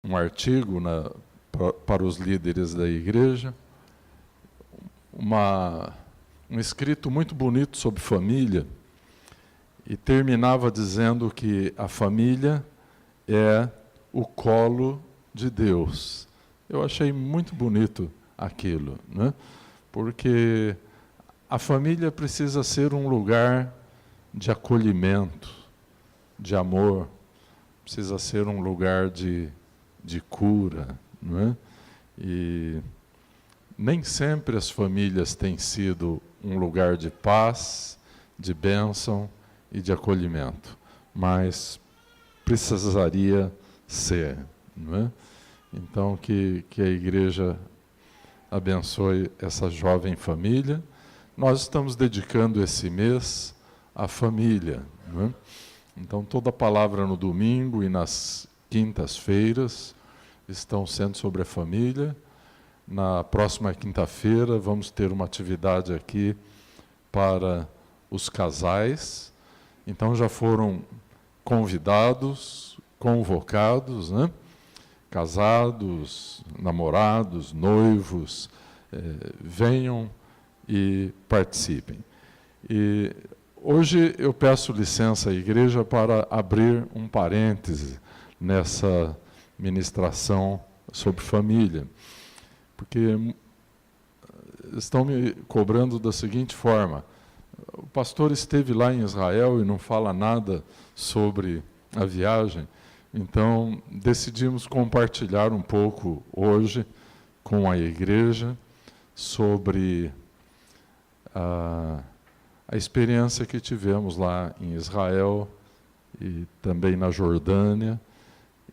um artigo para os líderes da igreja, um escrito muito bonito sobre família, e terminava dizendo que a família é o colo de Deus. Eu achei muito bonito aquilo, né? Porque a família precisa ser um lugar de acolhimento, de amor, precisa ser um lugar de cura, não é? E nem sempre as famílias têm sido um lugar de paz, de bênção e de acolhimento, mas precisaria ser, não é? Então, que a igreja abençoe essa jovem família. Nós estamos dedicando esse mês à família, não é? Então, toda a palavra no domingo e nas quintas-feiras estão sendo sobre a família. Na próxima quinta-feira vamos ter uma atividade aqui para os casais. Então, já foram convidados, convocados, né? Casados, namorados, noivos, venham e participem. E hoje eu peço licença à igreja para abrir um parêntese nessa ministração sobre família, porque estão me cobrando da seguinte forma: o pastor esteve lá em Israel e não fala nada sobre a viagem, então decidimos compartilhar um pouco hoje com a igreja sobre a experiência que tivemos lá em Israel e também na Jordânia,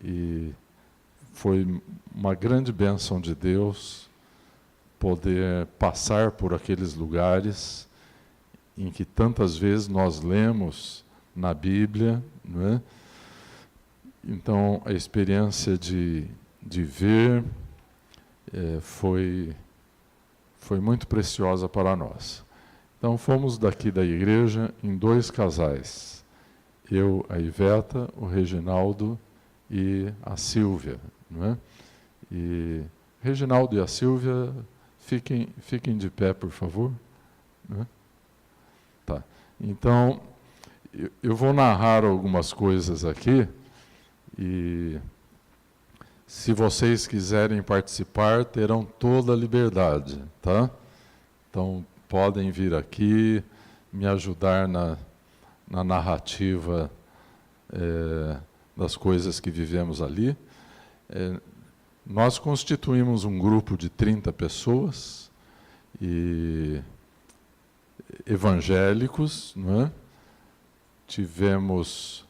e foi uma grande bênção de Deus poder passar por aqueles lugares em que tantas vezes nós lemos na Bíblia, não é? Então, a experiência de ver foi muito preciosa para nós. Então, fomos daqui da igreja em 2 casais. Eu, a Iveta, o Reginaldo e a Silvia, não é? E Reginaldo e a Silvia, fiquem de pé, por favor. Não é? Tá. Então, eu vou narrar algumas coisas aqui, e se vocês quiserem participar, terão toda a liberdade, tá? Então, podem vir aqui, me ajudar na narrativa das coisas que vivemos ali. Nós constituímos um grupo de 30 pessoas, e evangélicos, não é? Tivemos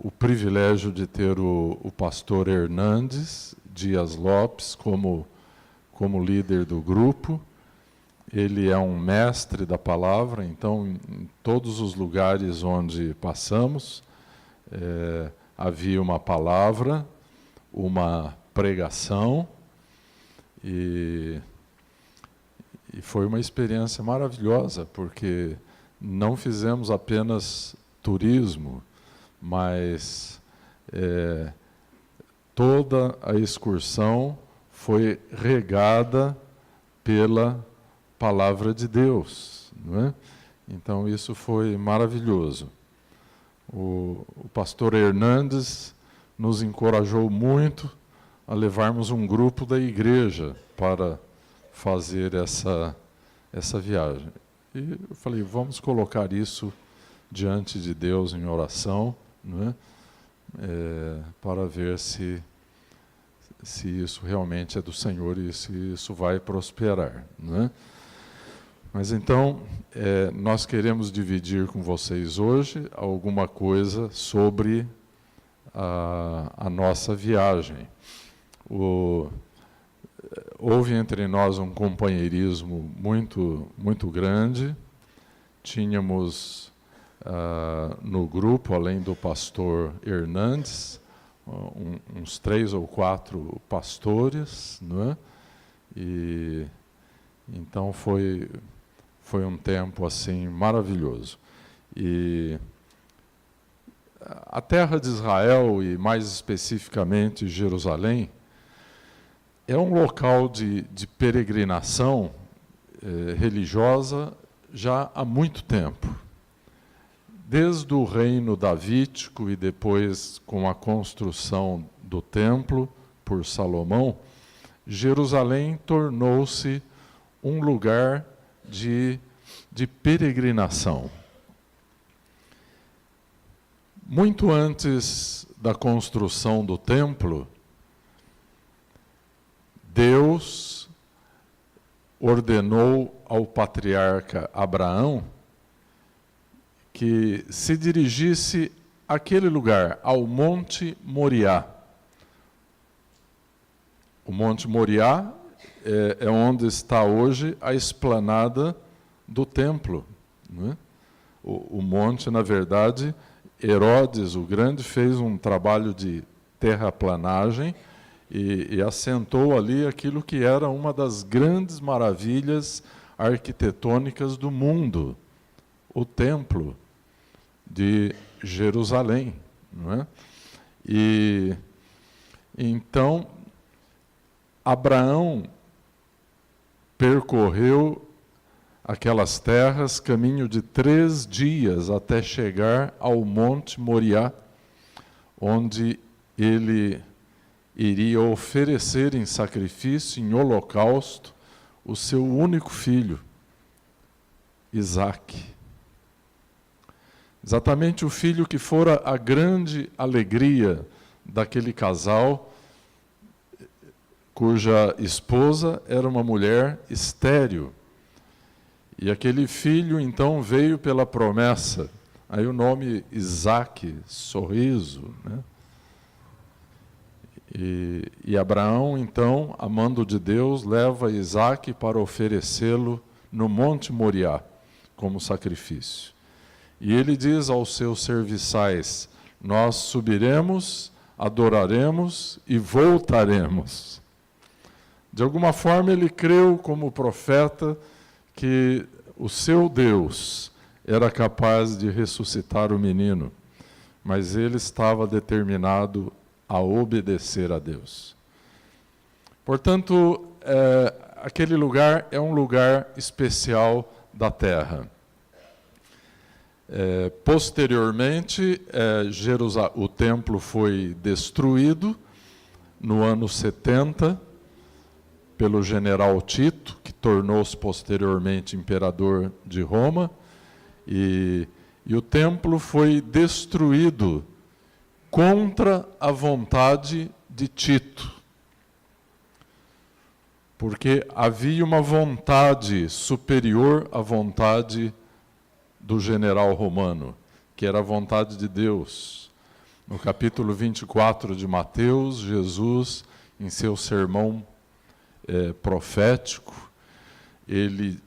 o privilégio de ter o pastor Hernandes Dias Lopes como líder do grupo. Ele é um mestre da palavra, então, em todos os lugares onde passamos, havia uma palavra, uma pregação, e foi uma experiência maravilhosa, porque não fizemos apenas turismo, mas toda a excursão foi regada pela palavra de Deus, não é? Então, isso foi maravilhoso. O pastor Hernandes nos encorajou muito a levarmos um grupo da igreja para fazer essa viagem. E eu falei, vamos colocar isso diante de Deus em oração, não é? Para ver se isso realmente é do Senhor e se isso vai prosperar, não é? Mas então, nós queremos dividir com vocês hoje alguma coisa sobre a nossa viagem. Houve entre nós um companheirismo muito, muito grande. Tínhamos no grupo, além do pastor Hernandes, uns 3 ou 4 pastores, não é? E então foi um tempo assim maravilhoso. E a terra de Israel, e mais especificamente Jerusalém, é um local de peregrinação religiosa já há muito tempo. Desde o reino davídico e depois com a construção do templo por Salomão, Jerusalém tornou-se um lugar de peregrinação. Muito antes da construção do templo, Deus ordenou ao patriarca Abraão que se dirigisse àquele lugar, ao Monte Moriá. O Monte Moriá é onde está hoje a esplanada do templo, né? O monte, na verdade, Herodes o Grande fez um trabalho de terraplanagem e assentou ali aquilo que era uma das grandes maravilhas arquitetônicas do mundo, o templo de Jerusalém, não é? E então Abraão percorreu aquelas terras, caminho de 3 dias até chegar ao Monte Moriá, onde ele iria oferecer em sacrifício, em holocausto, o seu único filho, Isaque. Exatamente o filho que fora a grande alegria daquele casal, cuja esposa era uma mulher estéril. E aquele filho, então, veio pela promessa. Aí o nome Isaque, sorriso, né? E Abraão, então, amando de Deus, leva Isaque para oferecê-lo no Monte Moriá, como sacrifício. E ele diz aos seus serviçais: nós subiremos, adoraremos e voltaremos. De alguma forma ele creu como profeta que o seu Deus era capaz de ressuscitar o menino, mas ele estava determinado a obedecer a Deus. Portanto, aquele lugar é um lugar especial da terra. Posteriormente, o templo foi destruído no ano 70 pelo general Tito, que tornou-se posteriormente imperador de Roma, e o templo foi destruído contra a vontade de Tito, porque havia uma vontade superior à vontade do general romano, que era a vontade de Deus. No capítulo 24 de Mateus, Jesus, em seu sermão profético, ele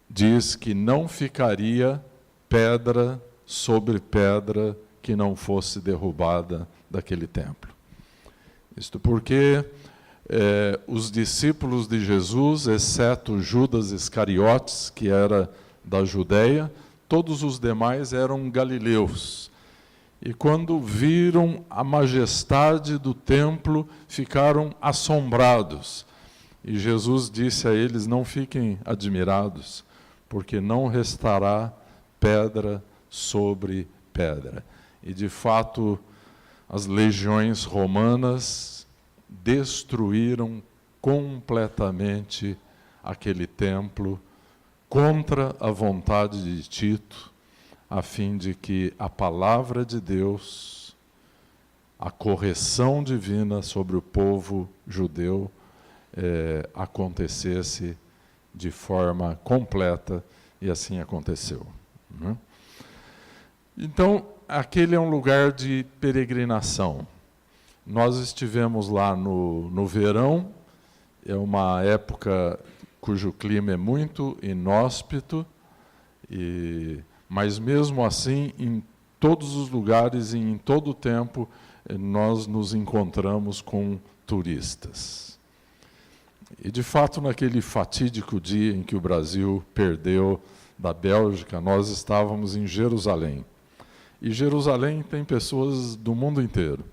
diz que não ficaria pedra sobre pedra que não fosse derrubada daquele templo. Isto porque os discípulos de Jesus, exceto Judas Iscariotes, que era da Judéia, todos os demais eram galileus. E quando viram a majestade do templo, ficaram assombrados. E Jesus disse a eles: não fiquem admirados, porque não restará pedra sobre pedra. E de fato, as legiões romanas destruíram completamente aquele templo contra a vontade de Tito, a fim de que a palavra de Deus, a correção divina sobre o povo judeu, acontecesse de forma completa, e assim aconteceu, né? Então, aquele é um lugar de peregrinação. Nós estivemos lá no verão, é uma época cujo clima é muito inóspito, mas mesmo assim, em todos os lugares e em todo o tempo, nós nos encontramos com turistas. E, de fato, naquele fatídico dia em que o Brasil perdeu da Bélgica, nós estávamos em Jerusalém. E Jerusalém tem pessoas do mundo inteiro.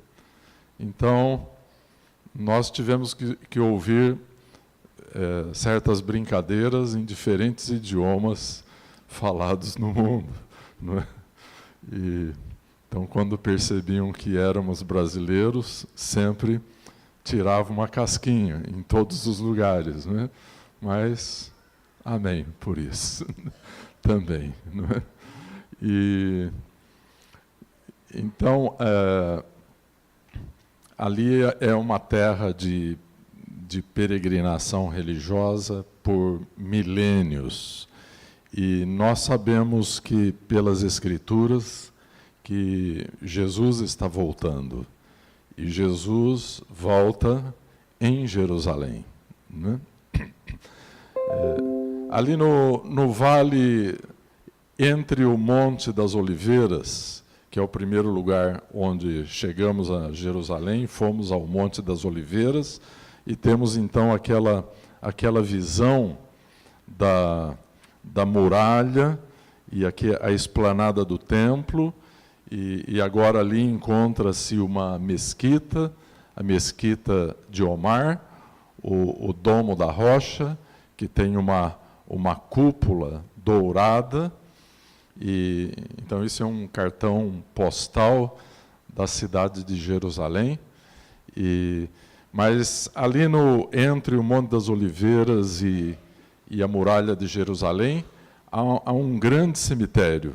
Então, nós tivemos que ouvir certas brincadeiras em diferentes idiomas falados no mundo, não é? Então, quando percebiam que éramos brasileiros, sempre tiravam uma casquinha em todos os lugares, não é? Mas, amém por isso, também, não é? Então, ali é uma terra de peregrinação religiosa por milênios. E nós sabemos que, pelas Escrituras, que Jesus está voltando. E Jesus volta em Jerusalém, né? Ali no vale entre o Monte das Oliveiras, que é o primeiro lugar onde chegamos a Jerusalém, fomos ao Monte das Oliveiras, e temos então aquela visão da muralha, e aqui a esplanada do templo, e agora ali encontra-se uma mesquita, a mesquita de Omar, o Domo da Rocha, que tem uma cúpula dourada, e então isso é um cartão postal da cidade de Jerusalém. Mas ali entre o Monte das Oliveiras e a muralha de Jerusalém, há um grande cemitério.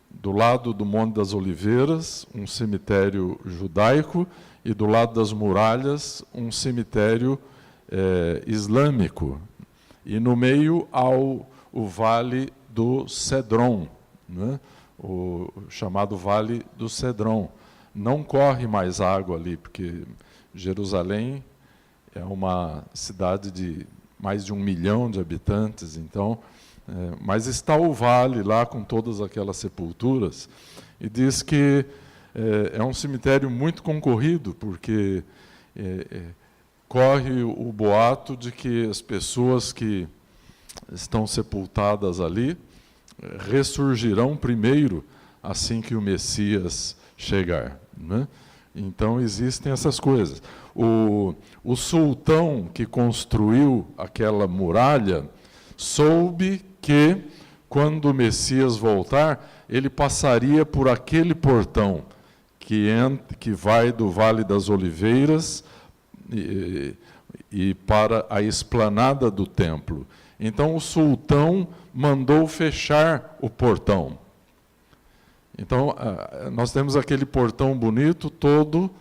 Do lado do Monte das Oliveiras, um cemitério judaico, e do lado das muralhas, um cemitério islâmico. E no meio há o Vale do Cedron, né? O chamado Vale do Cedron. Não corre mais água ali, porque Jerusalém é uma cidade de mais de 1 milhão de habitantes, então, mas está o vale lá com todas aquelas sepulturas, e diz que é um cemitério muito concorrido, porque corre o boato de que as pessoas que estão sepultadas ali ressurgirão primeiro assim que o Messias chegar, né? Então, existem essas coisas. O sultão que construiu aquela muralha soube que, quando o Messias voltar, ele passaria por aquele portão que vai do Vale das Oliveiras e para a esplanada do templo. Então, o sultão mandou fechar o portão. Então, nós temos aquele portão bonito, todo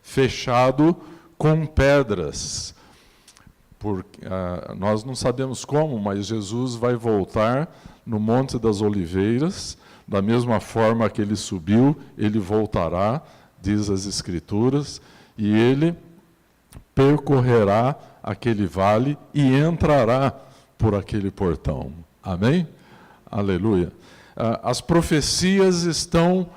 fechado com pedras. Nós não sabemos como, mas Jesus vai voltar no Monte das Oliveiras, da mesma forma que ele subiu, ele voltará, diz as Escrituras, e ele percorrerá aquele vale e entrará por aquele portão. Amém? Aleluia. As profecias estão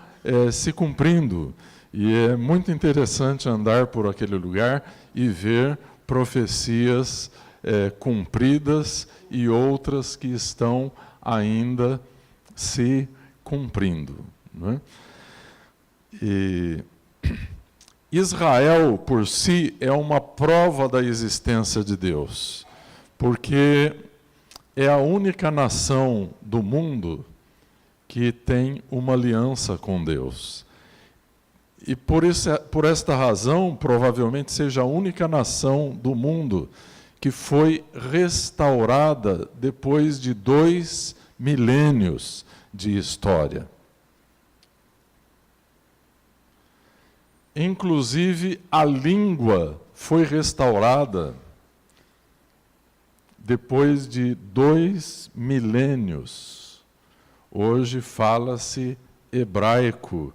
se cumprindo, e é muito interessante andar por aquele lugar e ver profecias cumpridas e outras que estão ainda se cumprindo, não é? E Israel, por si, é uma prova da existência de Deus, porque é a única nação do mundo que tem uma aliança com Deus. E por esta razão, provavelmente seja a única nação do mundo que foi restaurada depois de 2 milênios de história. Inclusive, a língua foi restaurada depois de 2 milênios. Hoje fala-se hebraico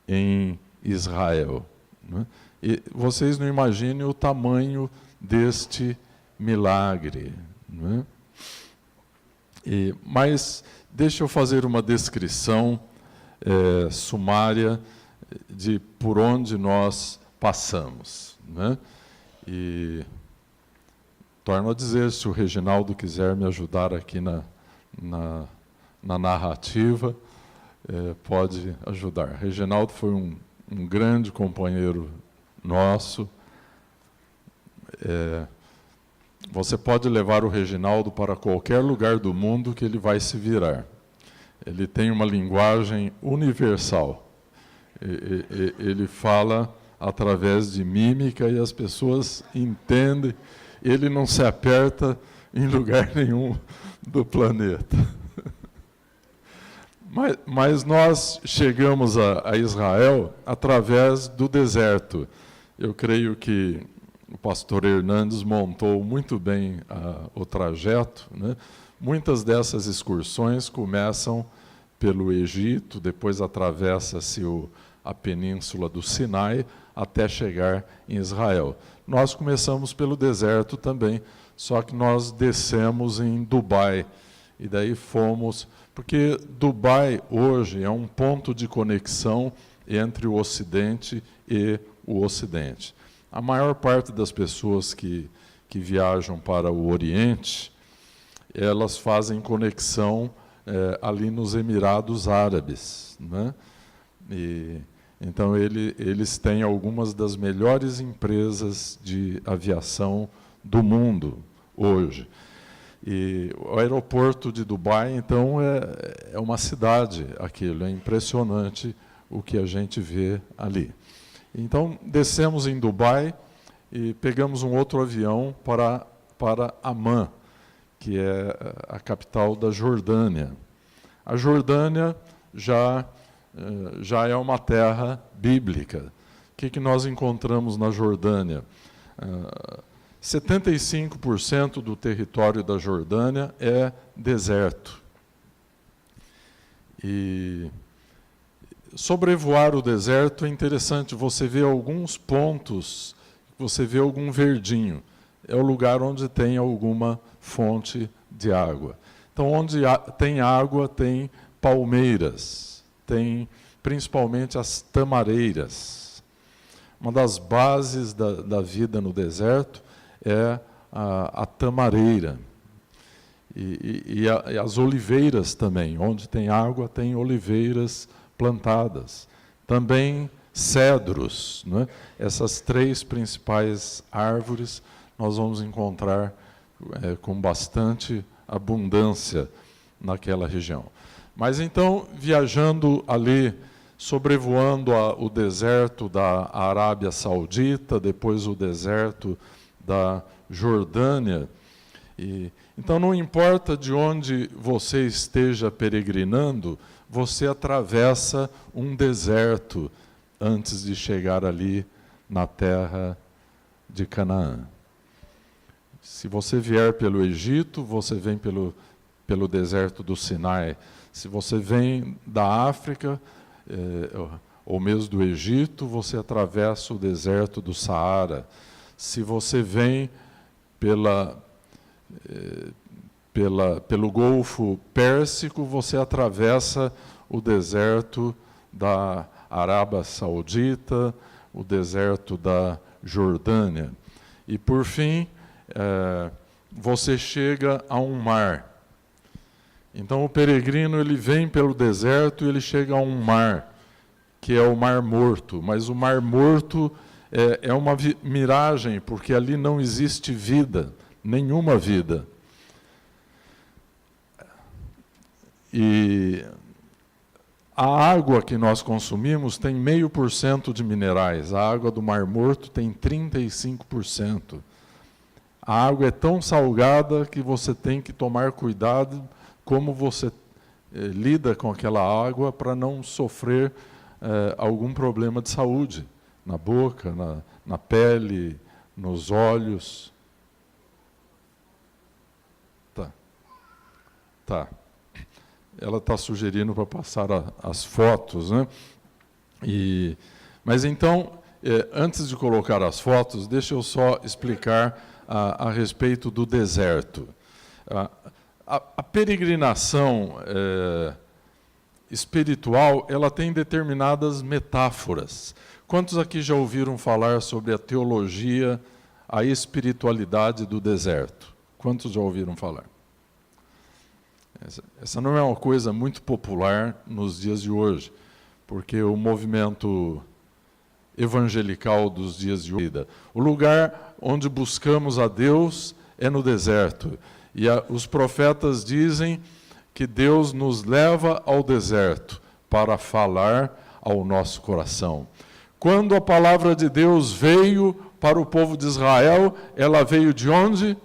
em Israel, né? E vocês não imaginem o tamanho deste milagre, né? Mas deixa eu fazer uma descrição sumária de por onde nós passamos, né? E torno a dizer, se o Reginaldo quiser me ajudar aqui na narrativa, pode ajudar. Reginaldo foi um grande companheiro nosso. Você pode levar o Reginaldo para qualquer lugar do mundo que ele vai se virar. Ele tem uma linguagem universal. Ele fala através de mímica e as pessoas entendem. Ele não se aperta em lugar nenhum do planeta. Mas nós chegamos a Israel através do deserto. Eu creio que o pastor Hernandes montou muito bem o trajeto, né? Muitas dessas excursões começam pelo Egito, depois atravessa-se a península do Sinai até chegar em Israel. Nós começamos pelo deserto também, só que nós descemos em Dubai, e daí fomos... Porque Dubai hoje é um ponto de conexão entre o Ocidente e o Ocidente. A maior parte das pessoas que viajam para o Oriente, elas fazem conexão ali nos Emirados Árabes, né? Então, eles têm algumas das melhores empresas de aviação do mundo hoje. E o aeroporto de Dubai, então, é uma cidade aquilo, é impressionante o que a gente vê ali. Então, descemos em Dubai e pegamos um outro avião para Amman, que é a capital da Jordânia. A Jordânia já é uma terra bíblica. O que nós encontramos na Jordânia? 75% do território da Jordânia é deserto. E sobrevoar o deserto é interessante, você vê alguns pontos, você vê algum verdinho. É o lugar onde tem alguma fonte de água. Então, onde tem água, tem palmeiras, tem principalmente as tamareiras. Uma das bases da vida no deserto é a tamareira. E as oliveiras também. Onde tem água, tem oliveiras plantadas. Também cedros, né? Essas 3 principais árvores nós vamos encontrar com bastante abundância naquela região. Mas então, viajando ali, sobrevoando o deserto da Arábia Saudita, depois o deserto da Jordânia. Então, não importa de onde você esteja peregrinando, você atravessa um deserto antes de chegar ali na terra de Canaã. Se você vier pelo Egito, você vem pelo deserto do Sinai. Se você vem da África, ou mesmo do Egito, você atravessa o deserto do Saara. Se você vem pelo Golfo Pérsico, você atravessa o deserto da Arábia Saudita, o deserto da Jordânia. E, por fim, você chega a um mar. Então, o peregrino ele vem pelo deserto e ele chega a um mar, que é o Mar Morto. Mas o Mar Morto é uma miragem, porque ali não existe vida, nenhuma vida. E a água que nós consumimos tem 0,5% de minerais. A água do Mar Morto tem 35%. A água é tão salgada que você tem que tomar cuidado como você lida com aquela água para não sofrer algum problema de saúde, na boca, na pele, nos olhos. Tá. Ela está sugerindo para passar as fotos, né? Mas então, antes de colocar as fotos, deixa eu só explicar a respeito do deserto. A peregrinação espiritual, ela tem determinadas metáforas. Quantos aqui já ouviram falar sobre a teologia, a espiritualidade do deserto? Quantos já ouviram falar? Essa não é uma coisa muito popular nos dias de hoje, porque o movimento evangelical dos dias de hoje, o lugar onde buscamos a Deus é no deserto. E os profetas dizem que Deus nos leva ao deserto para falar ao nosso coração. Quando a palavra de Deus veio para o povo de Israel, ela veio de onde?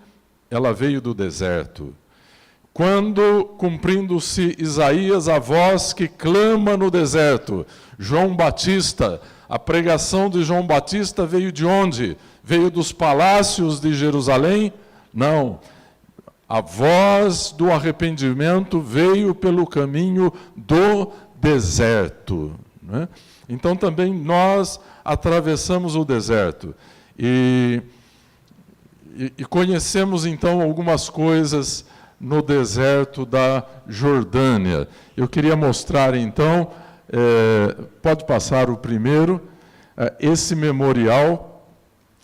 Ela veio do deserto. Quando, cumprindo-se Isaías, a voz que clama no deserto, João Batista, a pregação de João Batista veio de onde? Veio dos palácios de Jerusalém? Não. A voz do arrependimento veio pelo caminho do deserto, né? Então também nós atravessamos o deserto e conhecemos então algumas coisas no deserto da Jordânia. Eu queria mostrar então, pode passar o primeiro, esse memorial.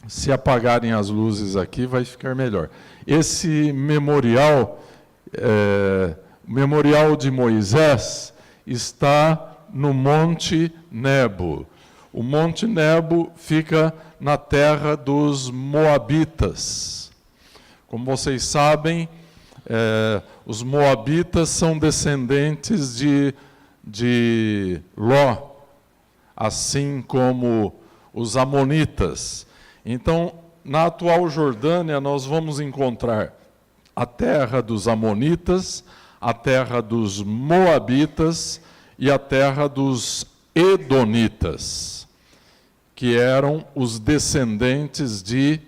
Se apagarem as luzes aqui, vai ficar melhor. Esse memorial, memorial de Moisés, está no Monte Nebo. O Monte Nebo fica na terra dos Moabitas. Como vocês sabem, os Moabitas são descendentes de Ló, assim como os Amonitas. Então, na atual Jordânia, nós vamos encontrar a terra dos Amonitas, a terra dos Moabitas e a terra dos Edonitas, que eram os descendentes de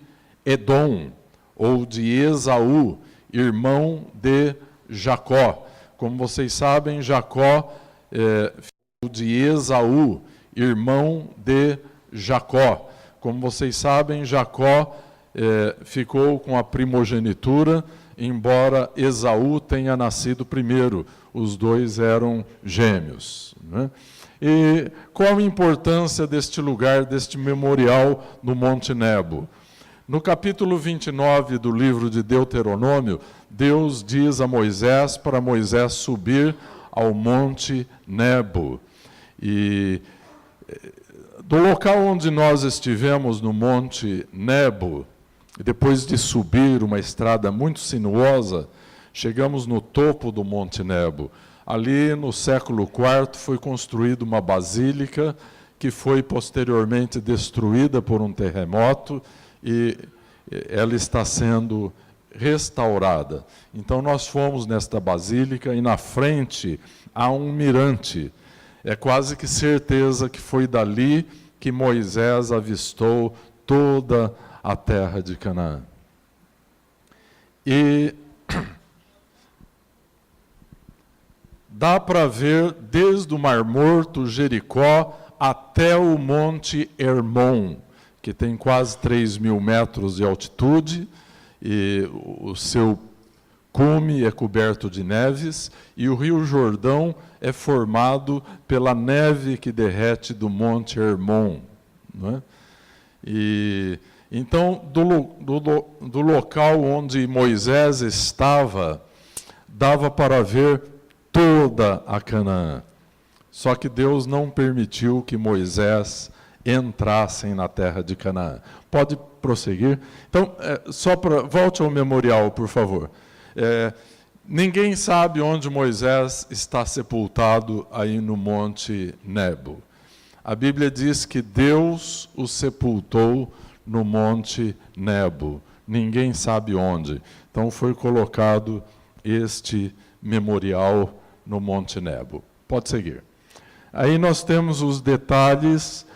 Edom, ou de Esaú, irmão de Jacó. Como vocês sabem, Jacó filho de Esaú, irmão de Jacó. Como vocês sabem, Jacó ficou com a primogenitura, embora Esaú tenha nascido primeiro. Os dois eram gêmeos, né? E qual a importância deste lugar, deste memorial no Monte Nebo? No capítulo 29 do livro de Deuteronômio, Deus diz a Moisés para Moisés subir ao Monte Nebo. E do local onde nós estivemos, no Monte Nebo, depois de subir uma estrada muito sinuosa, chegamos no topo do Monte Nebo. Ali, no século IV, foi construída uma basílica que foi posteriormente destruída por um terremoto e ela está sendo restaurada. Então, nós fomos nesta basílica e na frente há um mirante. É quase que certeza que foi dali que Moisés avistou toda a terra de Canaã. E dá para ver desde o Mar Morto, Jericó, até o Monte Hermon, que tem quase 3.000 metros de altitude, e o seu cume é coberto de neves, e o Rio Jordão é formado pela neve que derrete do Monte Hermon, não é? E então, do local onde Moisés estava, dava para ver toda a Canaã. Só que Deus não permitiu que Moisés entrasse na terra de Canaã. Pode prosseguir? Então, volte ao memorial, por favor. Ninguém sabe onde Moisés está sepultado aí no Monte Nebo. A Bíblia diz que Deus o sepultou no Monte Nebo. Ninguém sabe onde. Então foi colocado este memorial no Monte Nebo. Pode seguir. Aí nós temos os detalhes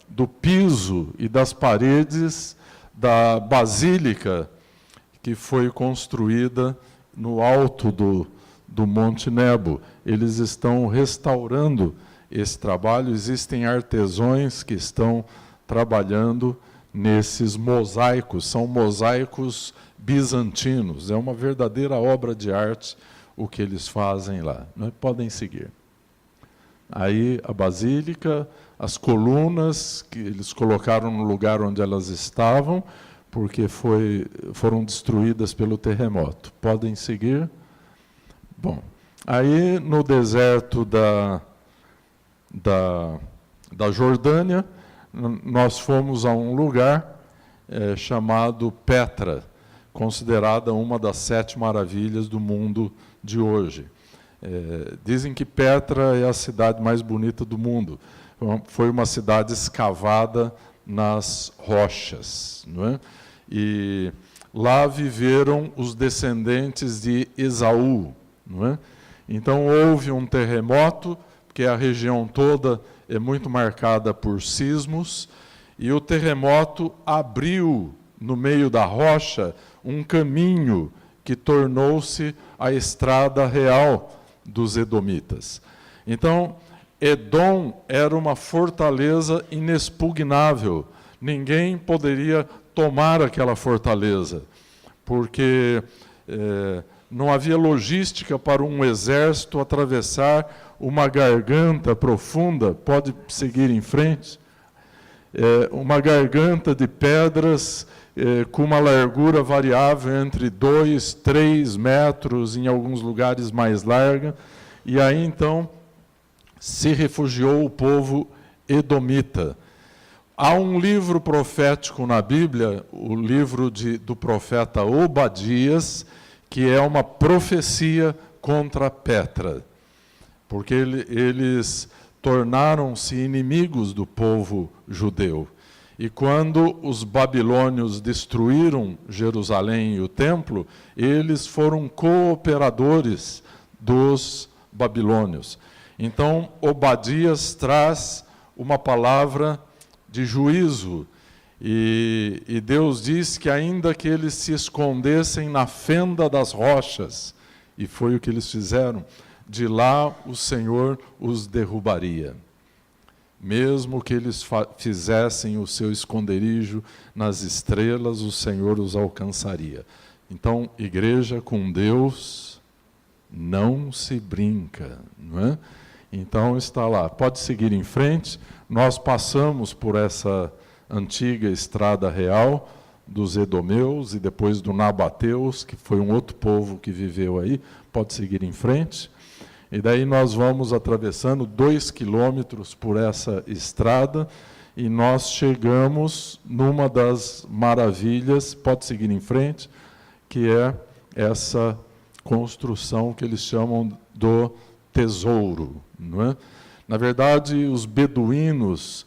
do piso e das paredes da basílica que foi construída no alto do Monte Nebo. Eles estão restaurando esse trabalho. Existem artesãos que estão trabalhando nesses mosaicos. São mosaicos bizantinos. É uma verdadeira obra de arte o que eles fazem lá. Podem seguir. Aí a basílica, as colunas que eles colocaram no lugar onde elas estavam, porque foram destruídas pelo terremoto. Podem seguir? Bom, aí no deserto da Jordânia, nós fomos a um lugar chamado Petra, considerada uma das 7 maravilhas do mundo de hoje. Dizem que Petra é a cidade mais bonita do mundo. Foi uma cidade escavada nas rochas, não é? E lá viveram os descendentes de Esaú, não é? Então houve um terremoto, porque a região toda é muito marcada por sismos, e o terremoto abriu no meio da rocha um caminho que tornou-se a estrada real dos edomitas. Então, Edom era uma fortaleza inexpugnável. Ninguém poderia tomar aquela fortaleza, porque não havia logística para um exército atravessar uma garganta profunda. Pode seguir em frente. Uma garganta de pedras com uma largura variável entre 2, 3 metros, em alguns lugares mais larga. E aí, então, se refugiou o povo edomita. Há um livro profético na Bíblia, o livro do profeta Obadias, que é uma profecia contra Petra, porque eles tornaram-se inimigos do povo judeu. E quando os babilônios destruíram Jerusalém e o templo, eles foram cooperadores dos babilônios. Então, Obadias traz uma palavra de juízo, e Deus diz que ainda que eles se escondessem na fenda das rochas, e foi o que eles fizeram, de lá o Senhor os derrubaria. Mesmo que eles fizessem o seu esconderijo nas estrelas, o Senhor os alcançaria. Então, igreja, com Deus não se brinca, não é? Então está lá, pode seguir em frente. Nós passamos por essa antiga estrada real dos edomeus e depois do nabateus, que foi um outro povo que viveu aí. Pode seguir em frente. E daí nós vamos atravessando 2 quilômetros por essa estrada e nós chegamos numa das maravilhas, pode seguir em frente, que é essa construção que eles chamam do tesouro, não é? Na verdade, os beduínos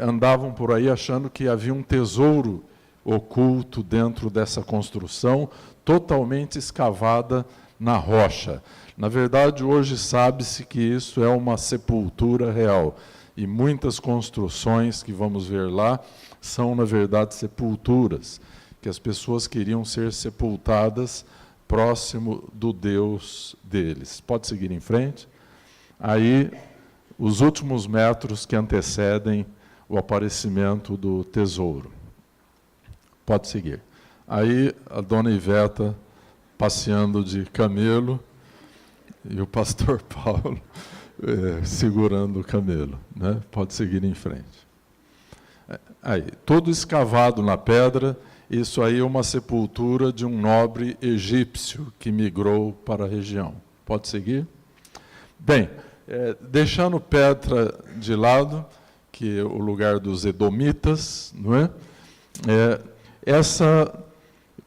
andavam por aí achando que havia um tesouro oculto dentro dessa construção, totalmente escavada na rocha. Na verdade, hoje sabe-se que isso é uma sepultura real. E muitas construções que vamos ver lá são, na verdade, sepulturas, que as pessoas queriam ser sepultadas próximo do Deus deles. Pode seguir em frente. Aí, os últimos metros que antecedem o aparecimento do tesouro. Pode seguir. Aí, a dona Iveta passeando de camelo e o pastor Paulo segurando o camelo, né? Pode seguir em frente. Aí, todo escavado na pedra, isso aí é uma sepultura de um nobre egípcio que migrou para a região. Pode seguir? Bem, deixando Petra de lado, que é o lugar dos edomitas, não é? Essa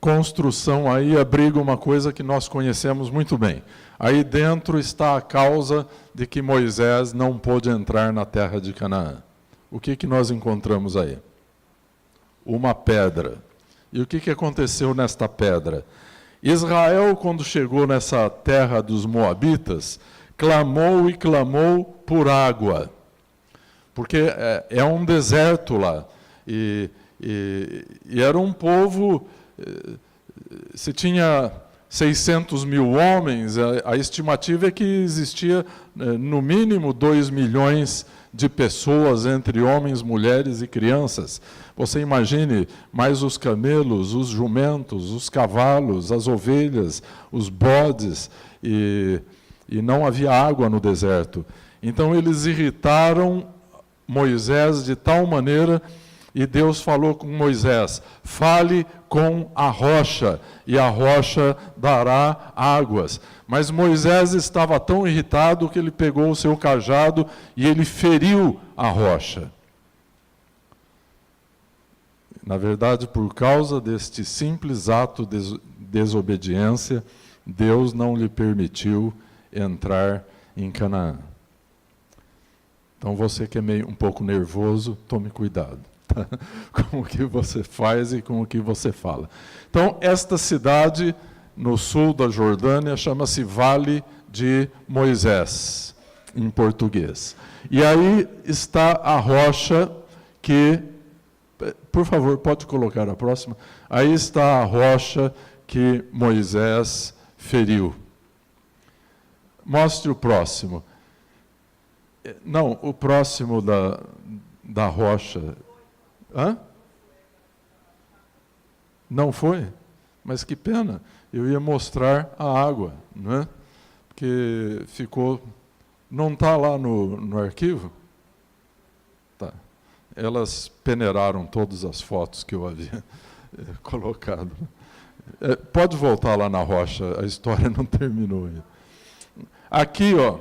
construção aí abriga uma coisa que nós conhecemos muito bem. Aí dentro está a causa de que Moisés não pôde entrar na terra de Canaã. O que nós encontramos aí? Uma pedra. E o que aconteceu nesta pedra? Israel, quando chegou nessa terra dos Moabitas, clamou e clamou por água. Porque é um deserto lá. E era um povo... Se tinha 600 mil homens, a estimativa é que existia no mínimo 2 milhões de pessoas, entre homens, mulheres e crianças. Você imagine mais os camelos, os jumentos, os cavalos, as ovelhas, os bodes, e não havia água no deserto. Então eles irritaram Moisés de tal maneira E Deus falou com Moisés: fale com a rocha, e a rocha dará águas. Mas Moisés estava tão irritado que ele pegou o seu cajado e ele feriu a rocha. Na verdade, por causa deste simples ato de desobediência, Deus não lhe permitiu entrar em Canaã. Então, você que é um pouco nervoso, tome cuidado, tá? Com o que você faz e com o que você fala. Então, esta cidade no sul da Jordânia chama-se Vale de Moisés, em português. E aí está a rocha que, por favor, pode colocar a próxima. Aí está a rocha que Moisés feriu. Mostre o próximo. Não, o próximo da rocha. Hã? Não foi? Mas que pena. Eu ia mostrar a água, não é? Porque ficou... Não está lá no arquivo? Tá. Elas peneiraram todas as fotos que eu havia colocado. Pode voltar lá na rocha, a história não terminou ainda. Aqui, ó,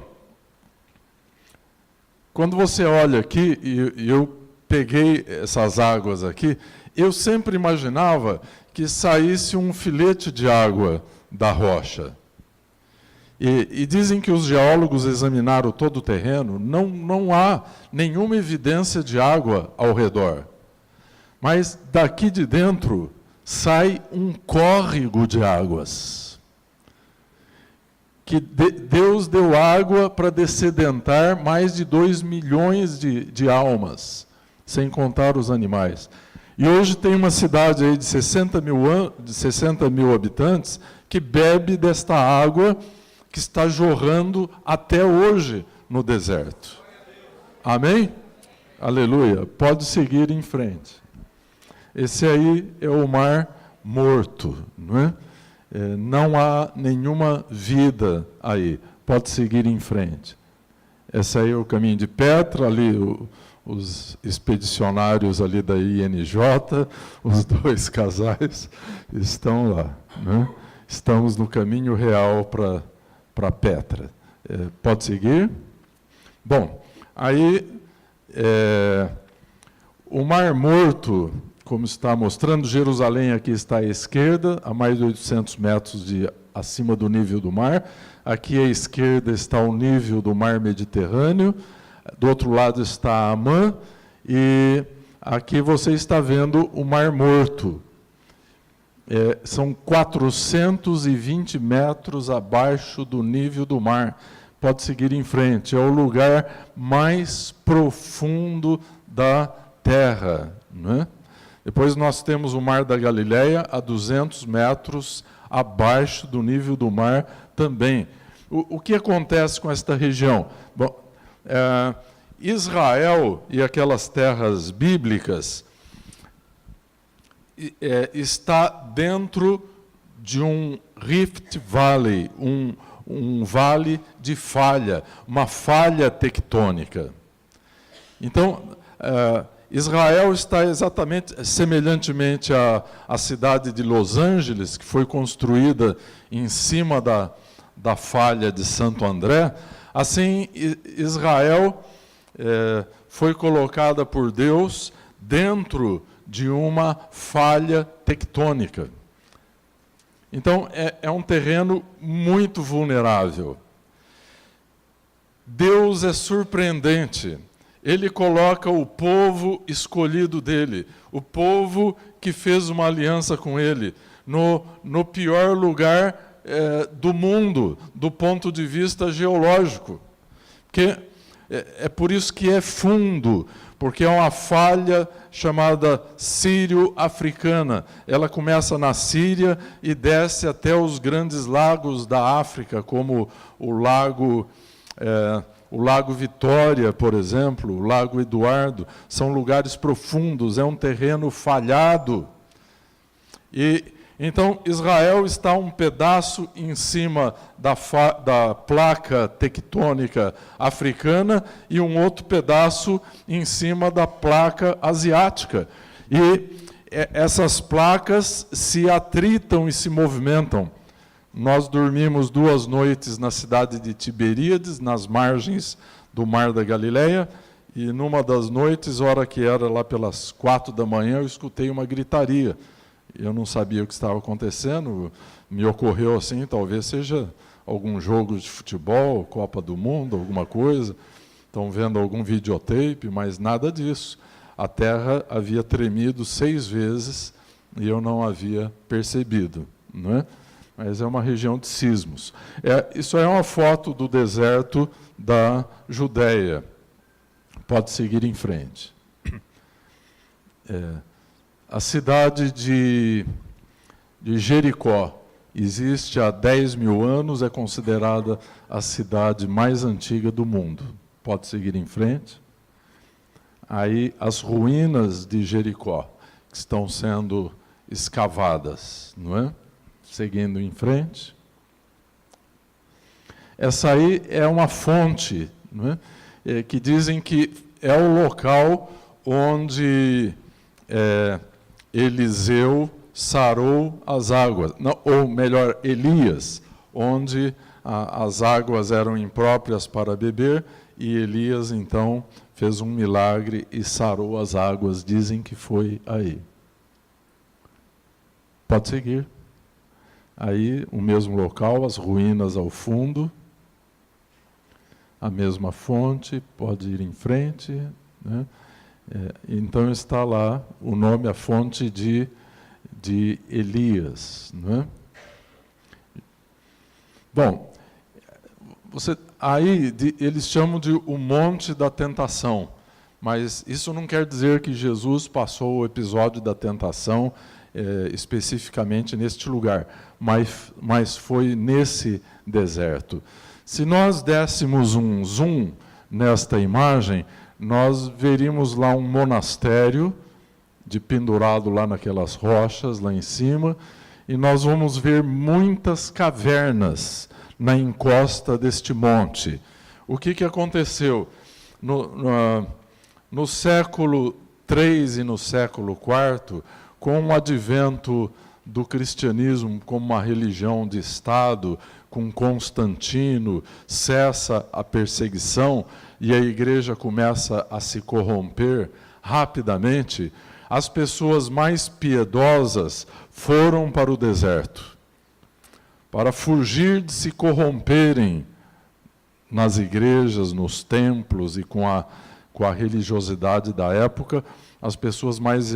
quando você olha aqui, e eu peguei essas águas aqui, eu sempre imaginava que saísse um filete de água da rocha. E dizem que os geólogos examinaram todo o terreno, não há nenhuma evidência de água ao redor. Mas daqui de dentro sai um córrego de águas. Que Deus deu água para dessedentar mais de 2 milhões de almas, sem contar os animais. E hoje tem uma cidade aí de 60 mil habitantes que bebe desta água que está jorrando até hoje no deserto. Amém? Aleluia. Pode seguir em frente. Esse aí é o Mar Morto, não é? Não há nenhuma vida aí. Pode seguir em frente. Esse aí é o caminho de Petra, ali os expedicionários ali da INJ, os 2 casais estão lá, né? Estamos no caminho real para Petra. Pode seguir? Bom, aí o Mar Morto, como está mostrando, Jerusalém aqui está à esquerda, a mais de 800 metros acima do nível do mar. Aqui à esquerda está o nível do mar Mediterrâneo, do outro lado está Amã, e aqui você está vendo o Mar Morto. São 420 metros abaixo do nível do mar. Pode seguir em frente. É o lugar mais profundo da Terra, não é? Depois nós temos o Mar da Galileia, a 200 metros abaixo do nível do mar também. O que acontece com esta região? Bom, Israel e aquelas terras bíblicas está dentro de um Rift Valley, um vale de falha, uma falha tectônica. Então, Israel está exatamente, semelhantemente à cidade de Los Angeles, que foi construída em cima da falha de Santo André. Assim, Israel foi colocada por Deus dentro de uma falha tectônica. Então, é um terreno muito vulnerável. Deus é surpreendente. Ele coloca o povo escolhido dele, o povo que fez uma aliança com ele, no pior lugar do mundo, do ponto de vista geológico. Porque é por isso que é fundo, porque é uma falha chamada sírio-africana. Ela começa na Síria e desce até os grandes lagos da África, como o Lago Vitória, por exemplo, o Lago Eduardo. São lugares profundos, é um terreno falhado. E Então, Israel está um pedaço em cima da placa tectônica africana e um outro pedaço em cima da placa asiática. E essas placas se atritam e se movimentam. Nós dormimos 2 noites na cidade de Tiberíades, nas margens do Mar da Galileia, e numa das noites, hora que era lá pelas 4 da manhã, eu escutei uma gritaria. Eu não sabia o que estava acontecendo, me ocorreu assim, talvez seja algum jogo de futebol, Copa do Mundo, alguma coisa, estão vendo algum videotape, mas nada disso. A terra havia tremido 6 vezes e eu não havia percebido, não é? Mas é uma região de sismos. Isso é uma foto do deserto da Judéia. Pode seguir em frente. A cidade de Jericó existe há 10 mil anos, é considerada a cidade mais antiga do mundo. Pode seguir em frente. Aí as ruínas de Jericó, que estão sendo escavadas, não é? Seguindo em frente. Essa aí é uma fonte, não é? Que dizem que é o local onde Eliseu sarou as águas, não, ou melhor, Elias, onde as águas eram impróprias para beber, e Elias, então, fez um milagre e sarou as águas. Dizem que foi aí. Pode seguir. Aí, o mesmo local, as ruínas ao fundo, a mesma fonte, pode ir em frente, né? Então está lá o nome, a fonte de Elias, não é? Bom, eles chamam de o Monte da Tentação, mas isso não quer dizer que Jesus passou o episódio da tentação especificamente neste lugar, mas foi nesse deserto. Se nós dessemos um zoom nesta imagem, nós veríamos lá um monastério pendurado lá naquelas rochas, lá em cima, e nós vamos ver muitas cavernas na encosta deste monte. O que aconteceu? No século III e no século IV, com o advento do cristianismo como uma religião de Estado, com Constantino, cessa a perseguição e a igreja começa a se corromper rapidamente, as pessoas mais piedosas foram para o deserto, para fugir de se corromperem nas igrejas, nos templos e com a religiosidade da época. As pessoas mais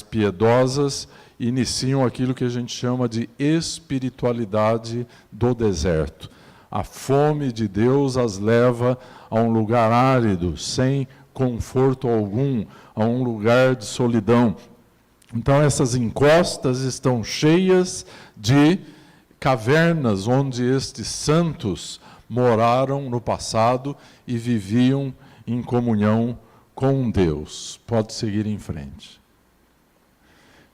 piedosas iniciam aquilo que a gente chama de espiritualidade do deserto. A fome de Deus as leva a um lugar árido, sem conforto algum, a um lugar de solidão. Então essas encostas estão cheias de cavernas onde estes santos moraram no passado e viviam em comunhão com Deus. Pode seguir em frente.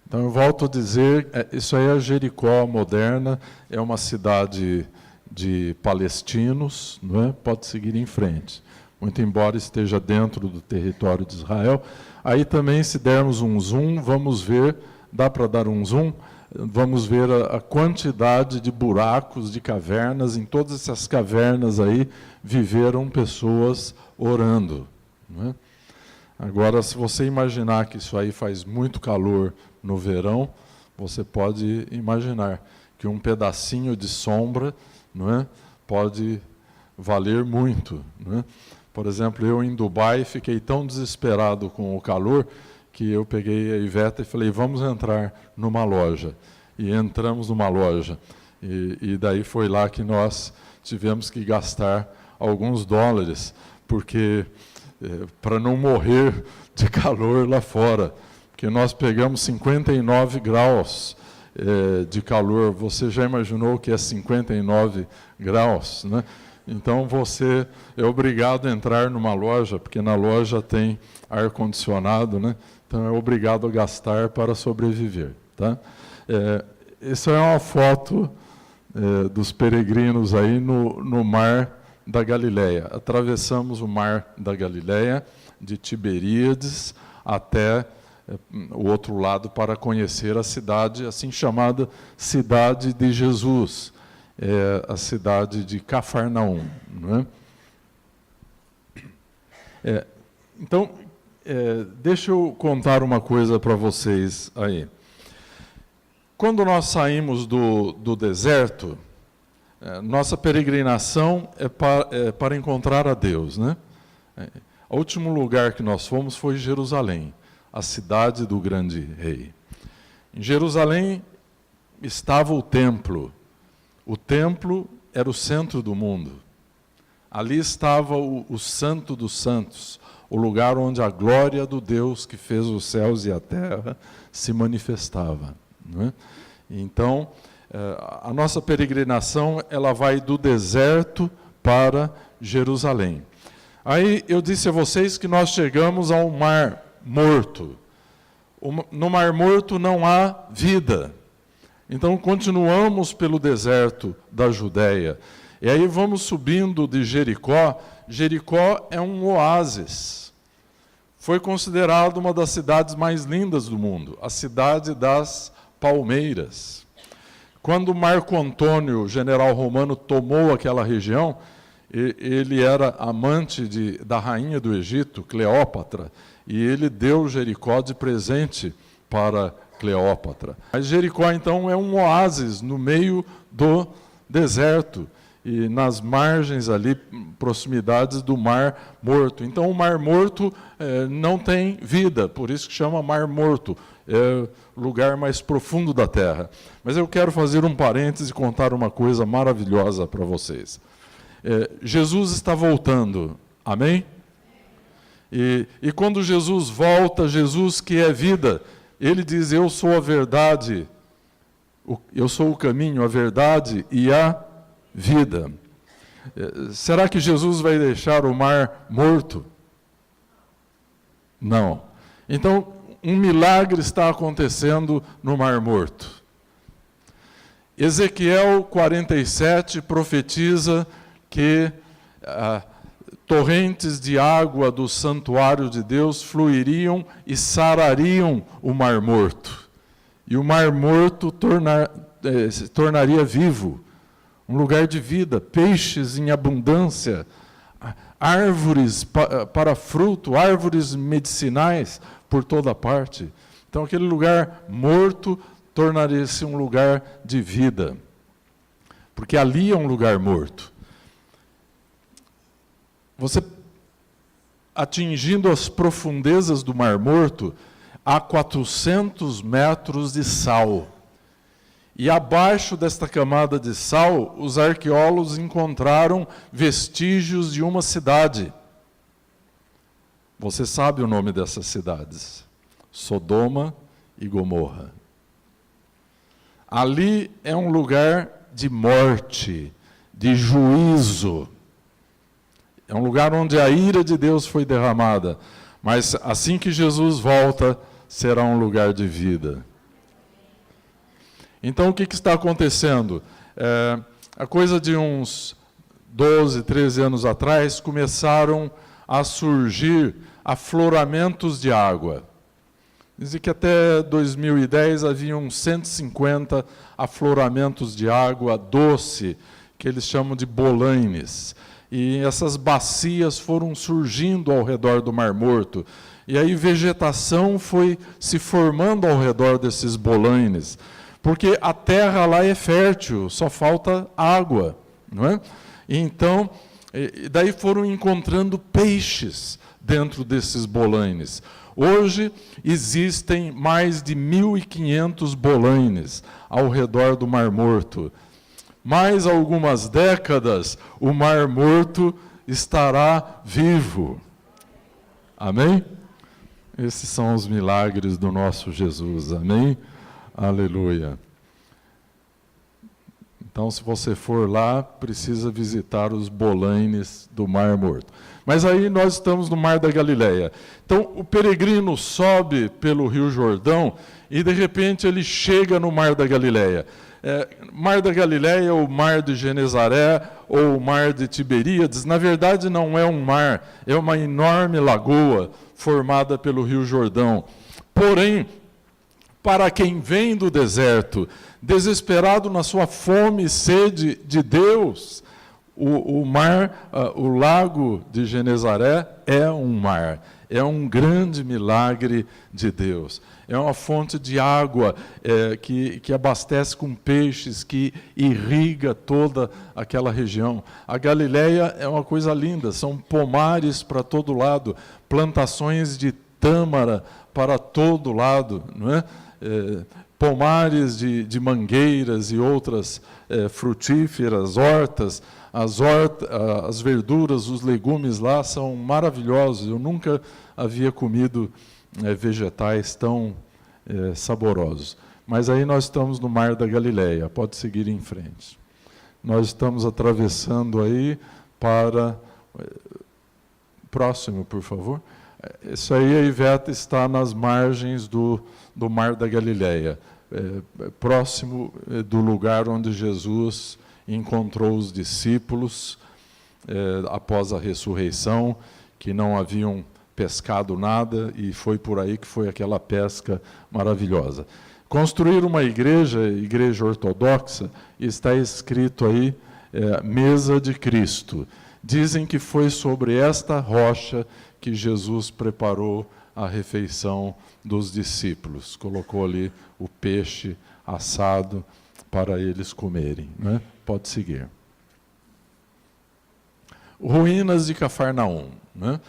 Então eu volto a dizer, isso aí é Jericó moderna, é uma cidade de palestinos, não é? Pode seguir em frente. Muito embora esteja dentro do território de Israel. Aí também, se dermos um zoom, vamos ver, dá para dar um zoom? Vamos ver a quantidade de buracos, de cavernas. Em todas essas cavernas aí viveram pessoas orando, não é? Agora, se você imaginar que isso aí faz muito calor no verão, você pode imaginar que um pedacinho de sombra, não é, pode valer muito, não é? Por exemplo, eu em Dubai fiquei tão desesperado com o calor que eu peguei a Iveta e falei, vamos entrar numa loja. E entramos numa loja. E daí foi lá que nós tivemos que gastar alguns dólares, porque para não morrer de calor lá fora. Porque nós pegamos 59 graus de calor. Você já imaginou o que é 59 graus, né? Então você é obrigado a entrar numa loja, porque na loja tem ar-condicionado, né? Então é obrigado a gastar para sobreviver. Tá? Tá? Essa é uma foto dos peregrinos aí no mar da Galileia. Atravessamos o mar da Galileia, de Tiberíades até o outro lado para conhecer a cidade, assim chamada Cidade de Jesus, a cidade de Cafarnaum. Não é? Então, deixa eu contar uma coisa para vocês aí. Quando nós saímos do deserto, nossa peregrinação é para encontrar a Deus, né? O último lugar que nós fomos foi Jerusalém, a cidade do grande rei. Em Jerusalém estava o templo. O templo era o centro do mundo. Ali estava o Santo dos Santos, o lugar onde a glória do Deus que fez os céus e a terra se manifestava. Não é? Então, a nossa peregrinação ela vai do deserto para Jerusalém. Aí eu disse a vocês que nós chegamos ao Mar Morto. No Mar Morto não há vida. Então continuamos pelo deserto da Judéia. E aí vamos subindo de Jericó. Jericó é um oásis. Foi considerado uma das cidades mais lindas do mundo, a cidade das palmeiras. Quando Marco Antônio, general romano, tomou aquela região, ele era amante da rainha do Egito, Cleópatra, e ele deu Jericó de presente para Cleópatra. Mas Jericó, então, é um oásis no meio do deserto, e nas margens ali, proximidades do Mar Morto. Então, o Mar Morto não tem vida, por isso que chama Mar Morto. É o lugar mais profundo da terra. Mas eu quero fazer um parêntese e contar uma coisa maravilhosa para vocês. Jesus está voltando, amém? E quando Jesus volta, Jesus que é vida, ele diz, eu sou a verdade, eu sou o caminho, a verdade e a vida. Será que Jesus vai deixar o mar morto? Não. Então, um milagre está acontecendo no Mar Morto. Ezequiel 47 profetiza que torrentes de água do santuário de Deus fluiriam e sarariam o Mar Morto. E o Mar Morto se tornaria vivo, um lugar de vida, peixes em abundância, árvores para fruto, árvores medicinais por toda parte. Então aquele lugar morto tornaria-se um lugar de vida, porque ali é um lugar morto. Você, atingindo as profundezas do Mar Morto, há 400 metros de sal. E abaixo desta camada de sal, os arqueólogos encontraram vestígios de uma cidade. Você sabe o nome dessas cidades? Sodoma e Gomorra. Ali é um lugar de morte, de juízo. É um lugar onde a ira de Deus foi derramada. Mas assim que Jesus volta, será um lugar de vida. Então, o que está acontecendo? A coisa de uns 12, 13 anos atrás, começaram a surgir afloramentos de água. Dizem que até 2010 haviam 150 afloramentos de água doce, que eles chamam de bolaines. E essas bacias foram surgindo ao redor do Mar Morto. E aí vegetação foi se formando ao redor desses bolaines. Porque a terra lá é fértil, só falta água, não é? Então, daí foram encontrando peixes dentro desses bolaines. Hoje existem mais de 1.500 bolaines ao redor do Mar Morto. Mais algumas décadas, o Mar Morto estará vivo. Amém? Esses são os milagres do nosso Jesus, amém? Aleluia. Então, se você for lá, precisa visitar os bolaines do Mar Morto. Mas aí nós estamos no Mar da Galileia. Então, o peregrino sobe pelo Rio Jordão e, de repente, ele chega no Mar da Galileia. Mar da Galileia, ou Mar de Genezaré, ou Mar de Tiberíades, na verdade não é um mar, é uma enorme lagoa formada pelo Rio Jordão. Porém, para quem vem do deserto, desesperado na sua fome e sede de Deus, o mar, o lago de Genezaré é um mar, é um grande milagre de Deus. É uma fonte de água que abastece com peixes, que irriga toda aquela região. A Galileia é uma coisa linda, são pomares para todo lado, plantações de tâmara para todo lado, não é? Pomares de mangueiras e outras frutíferas, hortas. As verduras, os legumes lá são maravilhosos. Eu nunca havia comido vegetais tão saborosos. Mas aí nós estamos no Mar da Galileia, pode seguir em frente. Nós estamos atravessando aí para... Próximo, por favor. Isso aí, a Ivete está nas margens do Mar da Galileia, próximo do lugar onde Jesus encontrou os discípulos após a ressurreição, que não haviam pescado nada, e foi por aí que foi aquela pesca maravilhosa. Construir uma igreja ortodoxa, está escrito aí, mesa de Cristo. Dizem que foi sobre esta rocha que Jesus preparou a refeição dos discípulos. Colocou ali o peixe assado para eles comerem, né? Pode seguir. Ruínas de Cafarnaum, né?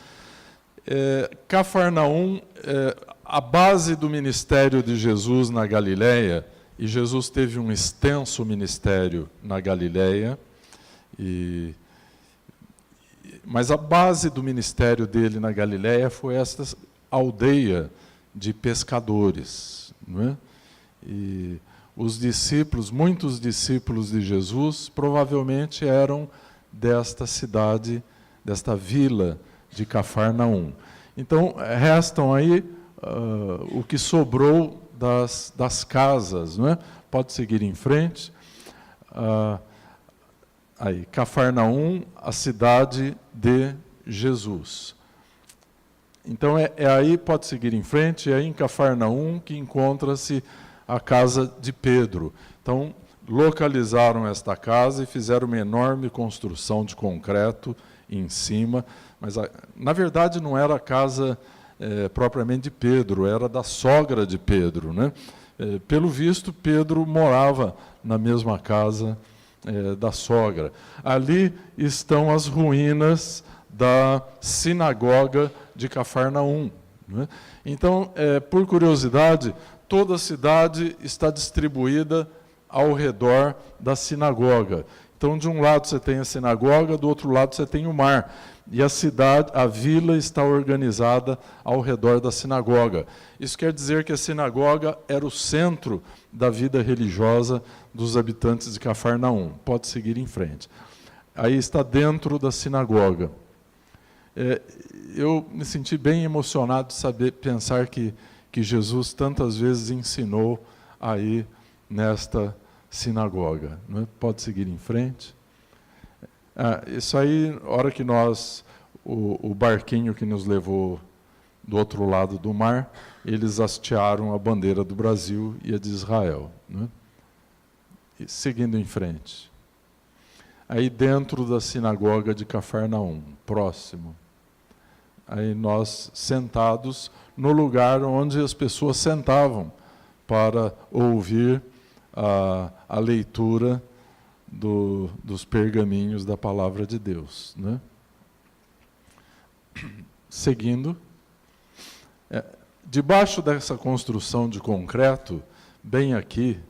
Cafarnaum, a base do ministério de Jesus na Galileia, e Jesus teve um extenso ministério na Galileia, mas a base do ministério dele na Galileia foi esta aldeia de pescadores, não é? E os discípulos, muitos discípulos de Jesus, provavelmente eram desta cidade, desta vila de Cafarnaum. Então, restam aí o que sobrou das casas, não é? Pode seguir em frente. Aí, Cafarnaum, a cidade de Jesus. Então, aí, pode seguir em frente, é em Cafarnaum que encontra-se a casa de Pedro. Então, localizaram esta casa e fizeram uma enorme construção de concreto em cima, mas, na verdade, não era a casa propriamente de Pedro, era da sogra de Pedro, né? Pelo visto, Pedro morava na mesma casa da sogra. Ali estão as ruínas da sinagoga de Cafarnaum, né? Então, por curiosidade, toda a cidade está distribuída ao redor da sinagoga. Então, de um lado você tem a sinagoga, do outro lado você tem o mar. E a vila está organizada ao redor da sinagoga. Isso quer dizer que a sinagoga era o centro da vida religiosa dos habitantes de Cafarnaum. Pode seguir em frente. Aí está dentro da sinagoga. Eu me senti bem emocionado de pensar que Jesus tantas vezes ensinou aí nesta sinagoga. Não é? Pode seguir em frente. Isso aí, a hora que o barquinho que nos levou do outro lado do mar, eles hastearam a bandeira do Brasil e a de Israel, né? E seguindo em frente. Aí dentro da sinagoga de Cafarnaum, próximo. Aí nós sentados no lugar onde as pessoas sentavam para ouvir a leitura dos pergaminhos da palavra de Deus, né? Seguindo, debaixo dessa construção de concreto, bem aqui,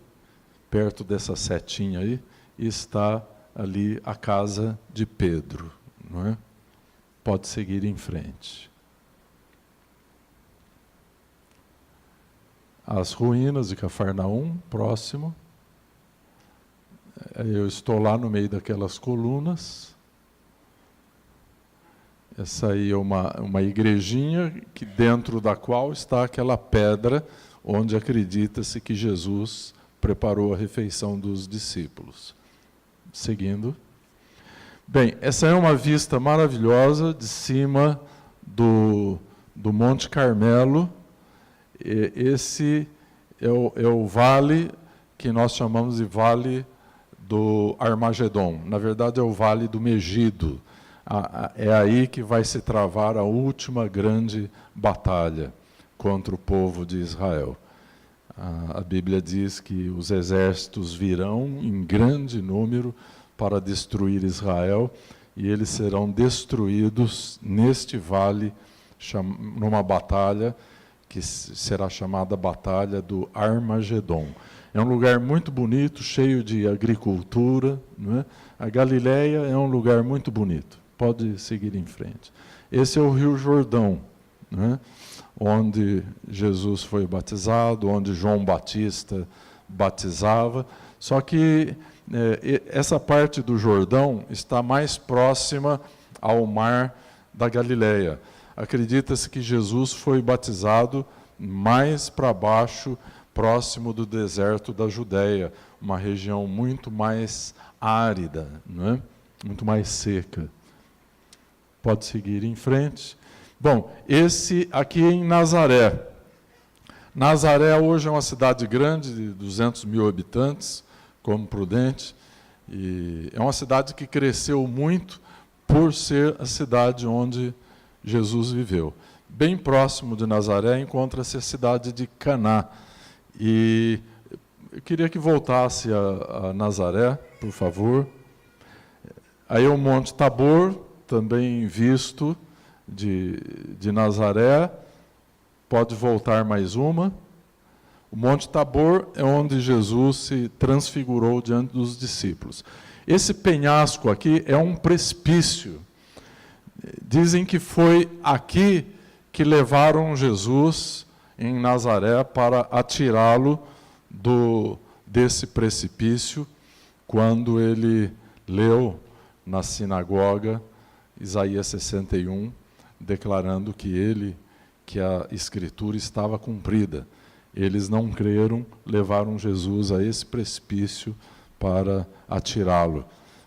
perto dessa setinha aí, está ali a casa de Pedro, não é? Pode seguir em frente. As ruínas de Cafarnaum, próximo. Eu estou lá no meio daquelas colunas. Essa aí é uma igrejinha que dentro da qual está aquela pedra onde acredita-se que Jesus preparou a refeição dos discípulos. Seguindo. Bem, essa é uma vista maravilhosa de cima do Monte Carmelo. Esse é o vale que nós chamamos de Vale do Armagedon. Na verdade, é o Vale do Megido. É aí que vai se travar a última grande batalha contra o povo de Israel. A Bíblia diz que os exércitos virão em grande número para destruir Israel, e eles serão destruídos neste vale, numa batalha que será chamada Batalha do Armagedon. É um lugar muito bonito, cheio de agricultura, não é? A Galileia é um lugar muito bonito. Pode seguir em frente. Esse é o Rio Jordão, né? Onde Jesus foi batizado, onde João Batista batizava. Só que essa parte do Jordão está mais próxima ao mar da Galileia. Acredita-se que Jesus foi batizado mais para baixo, próximo do deserto da Judéia, uma região muito mais árida, não é? Muito mais seca. Pode seguir em frente. Bom, esse aqui em Nazaré. Nazaré hoje é uma cidade grande, de 200 mil habitantes, como Prudente, e é uma cidade que cresceu muito por ser a cidade onde Jesus viveu. Bem próximo de Nazaré encontra-se a cidade de Caná. E eu queria que voltasse a Nazaré, por favor. Aí o Monte Tabor, também visto de Nazaré. Pode voltar mais uma. O Monte Tabor é onde Jesus se transfigurou diante dos discípulos. Esse penhasco aqui é um precipício. Dizem que foi aqui que levaram Jesus em Nazaré para atirá-lo desse precipício, quando ele leu na sinagoga Isaías 61, declarando que a Escritura estava cumprida. Eles não creram, levaram Jesus a esse precipício para atirá-lo.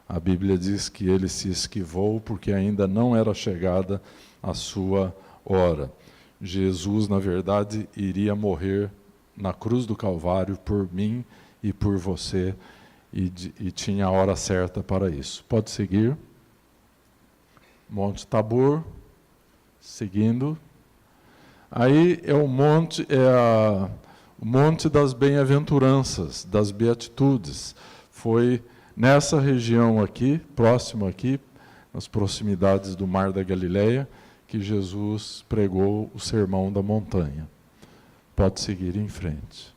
A Bíblia diz que ele se esquivou porque ainda não era chegada a sua hora. Jesus, na verdade, iria morrer na cruz do Calvário por mim e por você, e tinha a hora certa para isso. Pode seguir. Monte Tabor, seguindo. Aí é o monte das bem-aventuranças, das beatitudes. Foi nessa região aqui, próximo aqui, nas proximidades do Mar da Galileia, que Jesus pregou o Sermão da Montanha. Pode seguir em frente.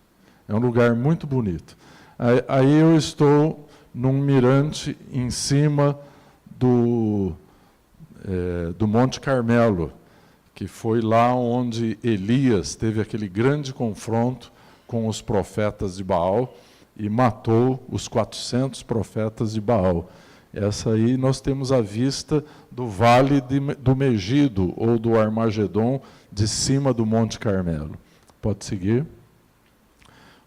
É um lugar muito bonito. Aí eu estou num mirante em cima do Monte Carmelo, que foi lá onde Elias teve aquele grande confronto com os profetas de Baal e matou os 400 profetas de Baal. Essa aí nós temos a vista do Vale do Megido, ou do Armagedon, de cima do Monte Carmelo. Pode seguir.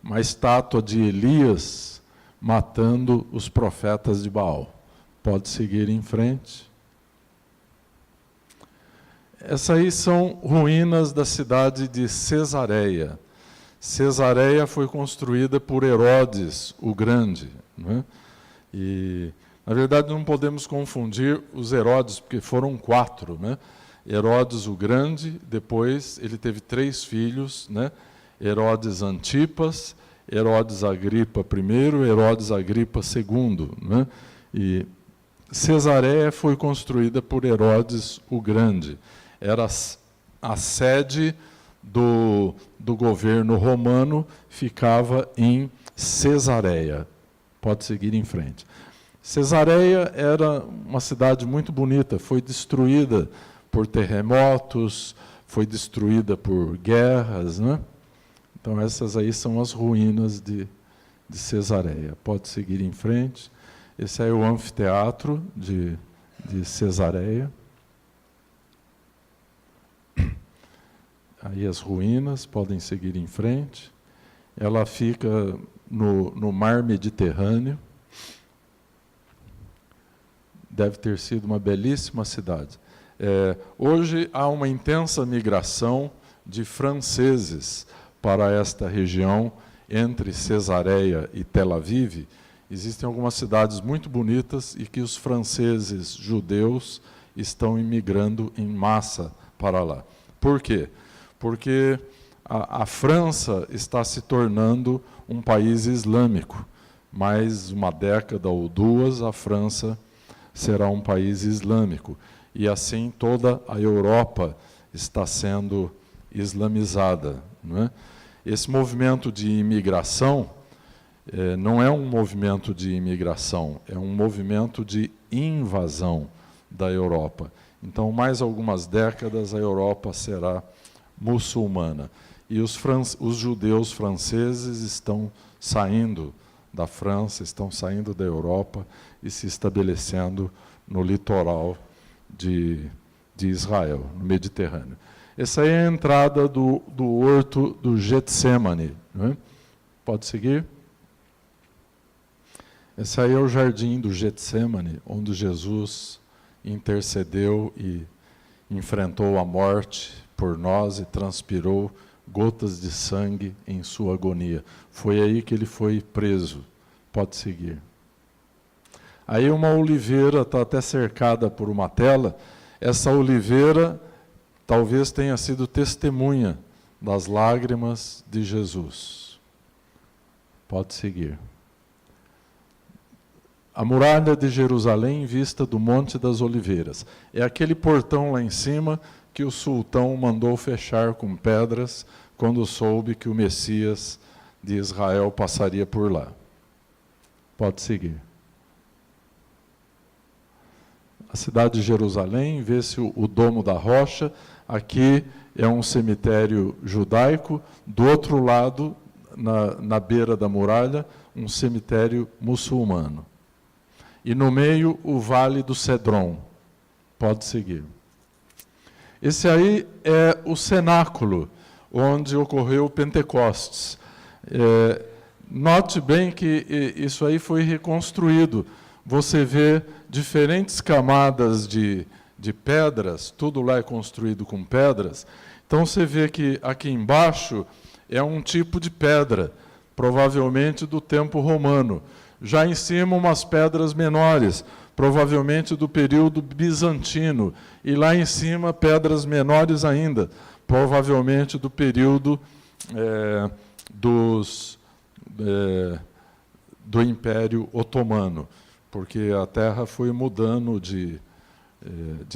Uma estátua de Elias matando os profetas de Baal. Pode seguir em frente. Essas aí são ruínas da cidade de Cesareia. Cesareia foi construída por Herodes o Grande, né? E, na verdade, não podemos confundir os Herodes, porque foram 4, né? Herodes o Grande, depois ele teve 3 filhos, né? Herodes Antipas, Herodes Agripa I, Herodes Agripa II, né? E Cesareia foi construída por Herodes o Grande. Era a sede do governo romano, ficava em Cesareia. Pode seguir em frente. Cesareia era uma cidade muito bonita, foi destruída por terremotos, foi destruída por guerras, né? Então essas aí são as ruínas de de Cesareia. Pode seguir em frente. Esse é o anfiteatro de Cesareia. Aí as ruínas, podem seguir em frente. Ela fica no mar Mediterrâneo. Deve ter sido uma belíssima cidade. Hoje há uma intensa migração de franceses para esta região, entre Cesareia e Tel Aviv. Existem algumas cidades muito bonitas e que os franceses judeus estão imigrando em massa para lá. Por quê? Porque a França está se tornando um país islâmico. Mais uma década ou duas, a França será um país islâmico. E assim toda a Europa está sendo islamizada, não é? Esse movimento de imigração não é um movimento de imigração, é um movimento de invasão da Europa. Então, mais algumas décadas, a Europa será muçulmana. E os judeus franceses estão saindo da França, estão saindo da Europa e se estabelecendo no litoral de Israel, no Mediterrâneo. Essa aí é a entrada do horto do Getsemane. Não é? Pode seguir? Esse aí é o jardim do Getsemane, onde Jesus intercedeu e enfrentou a morte por nós e transpirou gotas de sangue em sua agonia. Foi aí que ele foi preso. Pode seguir. Aí uma oliveira está até cercada por uma tela. Essa oliveira talvez tenha sido testemunha das lágrimas de Jesus. Pode seguir. A muralha de Jerusalém vista do Monte das Oliveiras. É aquele portão lá em cima que o sultão mandou fechar com pedras quando soube que o Messias de Israel passaria por lá. Pode seguir. A cidade de Jerusalém, vê-se o Domo da Rocha. Aqui é um cemitério judaico. Do outro lado, na beira da muralha, um cemitério muçulmano. E no meio, o Vale do Cedron. Pode seguir. Esse aí é o cenáculo, onde ocorreu o Pentecostes. Note bem que isso aí foi reconstruído. Você vê diferentes camadas de pedras, tudo lá é construído com pedras. Então você vê que aqui embaixo é um tipo de pedra, provavelmente do tempo romano. Já em cima umas pedras menores, provavelmente do período bizantino. E lá em cima pedras menores ainda, provavelmente do período do Império Otomano, porque a terra foi mudando de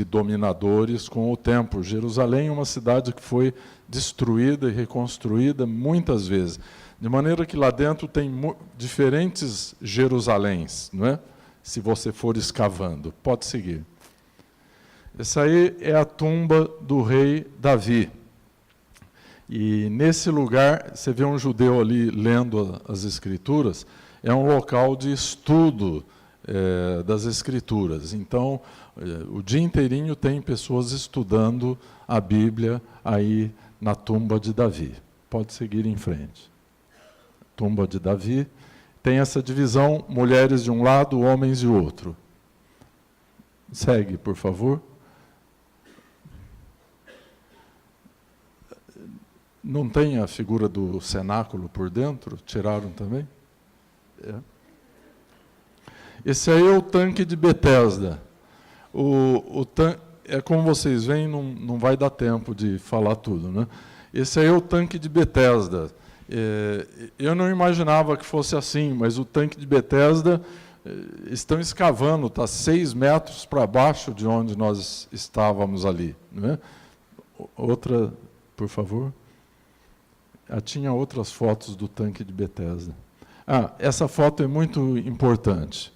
dominadores com o tempo. Jerusalém é uma cidade que foi destruída e reconstruída muitas vezes, de maneira que lá dentro tem diferentes Jerusaléns, não é? Se você for escavando. Pode seguir. Essa aí é a tumba do rei Davi. E nesse lugar, você vê um judeu ali lendo as Escrituras, é um local de estudo das Escrituras. Então, o dia inteirinho tem pessoas estudando a Bíblia aí na tumba de Davi. Pode seguir em frente. Tumba de Davi. Tem essa divisão, mulheres de um lado, homens de outro. Segue, por favor. Não tem a figura do cenáculo por dentro? Tiraram também? Esse aí é o tanque de Betesda. Como vocês veem, não vai dar tempo de falar tudo, né? Esse aí é o tanque de Betesda. Eu não imaginava que fosse assim, mas o tanque de Betesda estão escavando, está 6 metros para baixo de onde nós estávamos ali. Né? Outra, por favor. Tinha outras fotos do tanque de Betesda. Essa foto é muito importante.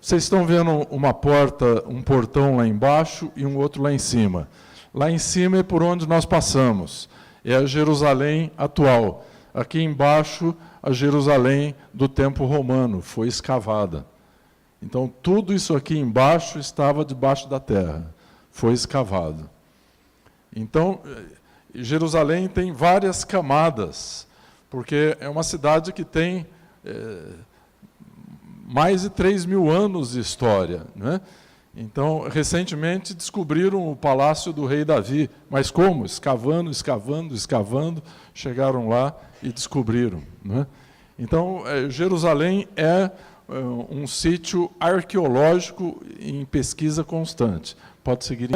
Vocês estão vendo uma porta, um portão lá embaixo e um outro lá em cima. Lá em cima é por onde nós passamos. É a Jerusalém atual. aqui embaixo a Jerusalém do tempo romano, foi escavada. Então, tudo isso aqui embaixo estava debaixo da terra, foi escavado. Então, Jerusalém tem várias camadas, porque é uma cidade que tem mais de 3.000 anos de história, né? Então, recentemente descobriram o palácio do rei Davi, mas como? Escavando, escavando, escavando, chegaram lá e descobriram, né? Então, Jerusalém é um sítio arqueológico em pesquisa constante. Pode seguir.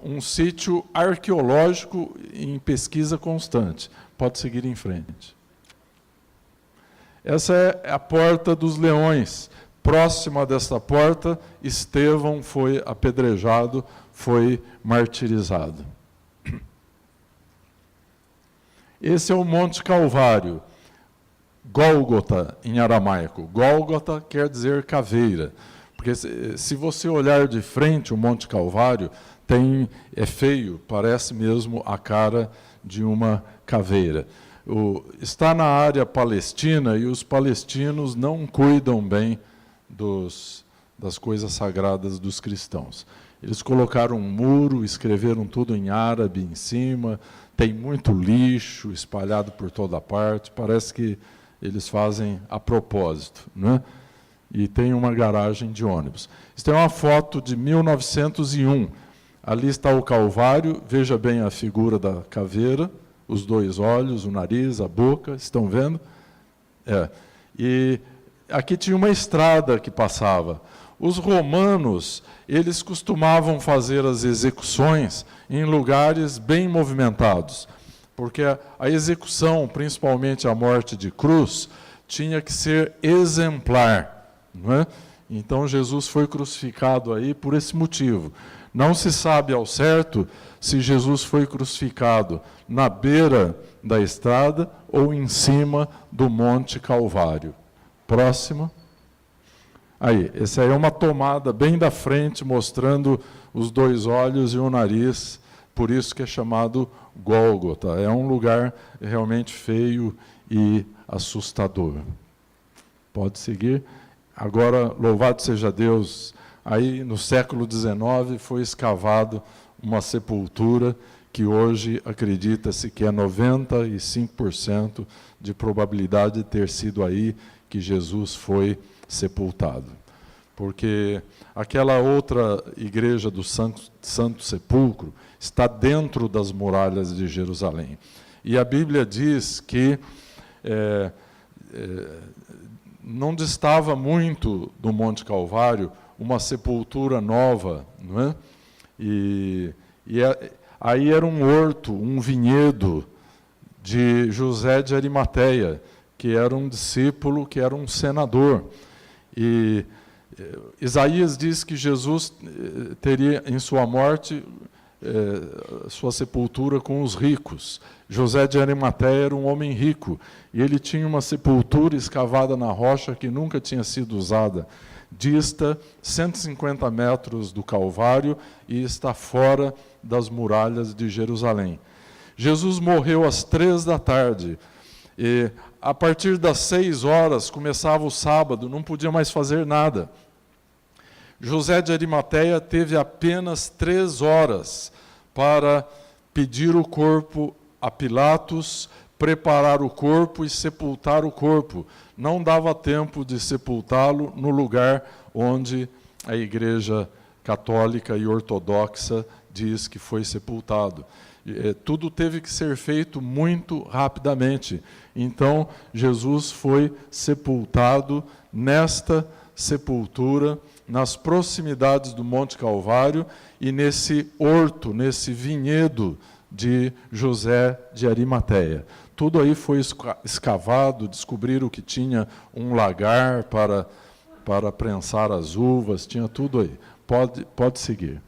Um sítio arqueológico em pesquisa constante. Pode seguir em frente. Essa é a Porta dos Leões. Próxima desta porta, Estevão foi apedrejado, foi martirizado. Esse é o Monte Calvário, Gólgota em aramaico. Gólgota quer dizer caveira, porque se você olhar de frente o Monte Calvário, é feio, parece mesmo a cara de uma caveira. Está na área palestina e os palestinos não cuidam bem das coisas sagradas dos cristãos. Eles colocaram um muro, escreveram tudo em árabe em cima, tem muito lixo espalhado por toda parte, parece que eles fazem a propósito, né? E tem uma garagem de ônibus. Isso é uma foto de 1901. Ali está o Calvário, veja bem a figura da caveira, os dois olhos, o nariz, a boca, estão vendo? E aqui tinha uma estrada que passava. Os romanos, eles costumavam fazer as execuções em lugares bem movimentados, porque a execução, principalmente a morte de cruz, tinha que ser exemplar, não é? Então Jesus foi crucificado aí por esse motivo. Não se sabe ao certo se Jesus foi crucificado na beira da estrada ou em cima do Monte Calvário. Próximo. Aí, essa aí é uma tomada bem da frente, mostrando os dois olhos e o nariz, por isso que é chamado Gólgota. É um lugar realmente feio e assustador. Pode seguir. Agora, louvado seja Deus, aí no século XIX foi escavado uma sepultura que hoje acredita-se que é 95% de probabilidade de ter sido aí que Jesus foi sepultado. Porque aquela outra igreja do Santo Sepulcro está dentro das muralhas de Jerusalém. E a Bíblia diz que não distava muito do Monte Calvário uma sepultura nova, não é? Aí era um horto, um vinhedo de José de Arimateia, que era um discípulo, que era um senador. E Isaías diz que Jesus teria em sua morte sua sepultura com os ricos. José de Arimateia era um homem rico, e ele tinha uma sepultura escavada na rocha que nunca tinha sido usada. Dista 150 metros do Calvário e está fora das muralhas de Jerusalém. Jesus morreu às 3h, e a partir das 6h começava o sábado, não podia mais fazer nada. José de Arimateia teve apenas 3 horas para pedir o corpo a Pilatos, preparar o corpo e sepultar o corpo. Não dava tempo de sepultá-lo no lugar onde a Igreja Católica e Ortodoxa diz que foi sepultado. Tudo teve que ser feito muito rapidamente. Então, Jesus foi sepultado nesta sepultura, nas proximidades do Monte Calvário e nesse horto, nesse vinhedo de José de Arimateia. Tudo aí foi escavado, descobriram que tinha um lagar para prensar as uvas, tinha tudo aí. Pode seguir.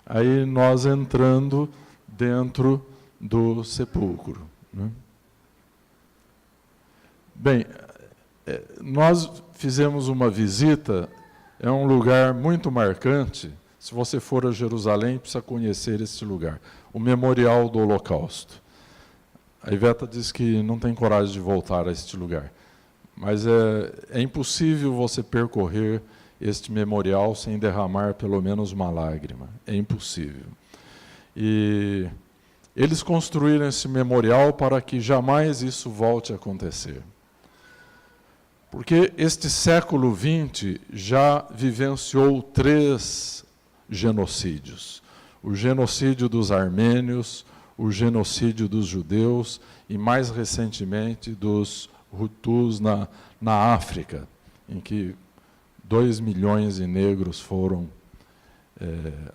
Aí nós entrando dentro do sepulcro, né? Bem, nós fizemos uma visita, é um lugar muito marcante. Se você for a Jerusalém, precisa conhecer esse lugar, o Memorial do Holocausto. A Iveta diz que não tem coragem de voltar a este lugar. Mas é impossível você percorrer este memorial sem derramar pelo menos uma lágrima. É impossível. E eles construíram esse memorial para que jamais isso volte a acontecer. Porque este século XX já vivenciou 3 genocídios. O genocídio dos armênios, o genocídio dos judeus e, mais recentemente, dos Hutus na África, em que 2 milhões de negros foram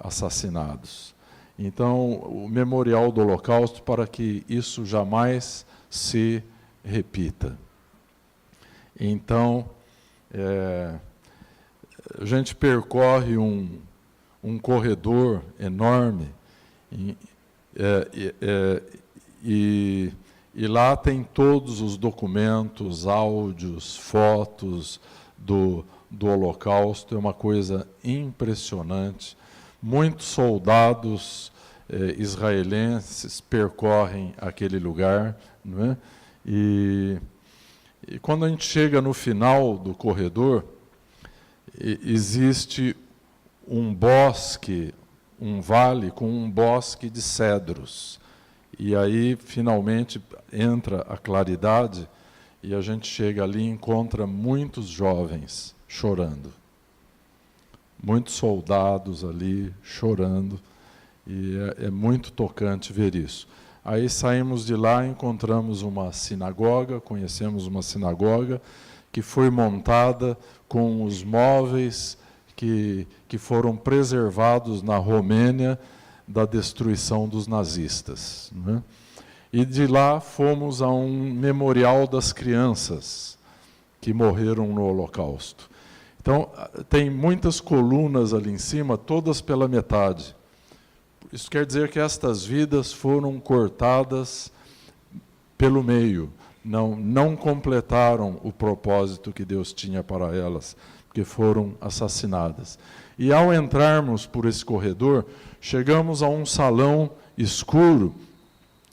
assassinados. Então, o memorial do Holocausto para que isso jamais se repita. Então, a gente percorre um corredor enorme e lá tem todos os documentos, áudios, fotos do Holocausto. É uma coisa impressionante. Muitos soldados israelenses percorrem aquele lugar, não é? E quando a gente chega no final do corredor, existe um bosque, um vale com um bosque de cedros. E aí, finalmente, entra a claridade e a gente chega ali e encontra muitos jovens chorando. Muitos soldados ali chorando. E é muito tocante ver isso. Aí saímos de lá, encontramos uma sinagoga, conhecemos uma sinagoga que foi montada com os móveis que foram preservados na Romênia da destruição dos nazistas, né? E de lá fomos a um memorial das crianças que morreram no Holocausto. Então, tem muitas colunas ali em cima, todas pela metade. Isso quer dizer que estas vidas foram cortadas pelo meio, não completaram o propósito que Deus tinha para elas, porque foram assassinadas. E ao entrarmos por esse corredor, chegamos a um salão escuro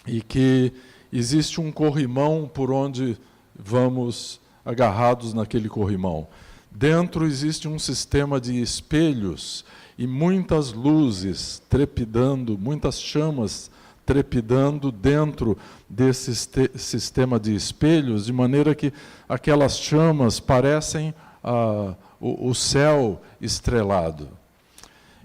e que existe um corrimão por onde vamos agarrados naquele corrimão. Dentro existe um sistema de espelhos e muitas luzes trepidando, muitas chamas trepidando dentro desse sistema de espelhos, de maneira que aquelas chamas parecem o céu estrelado.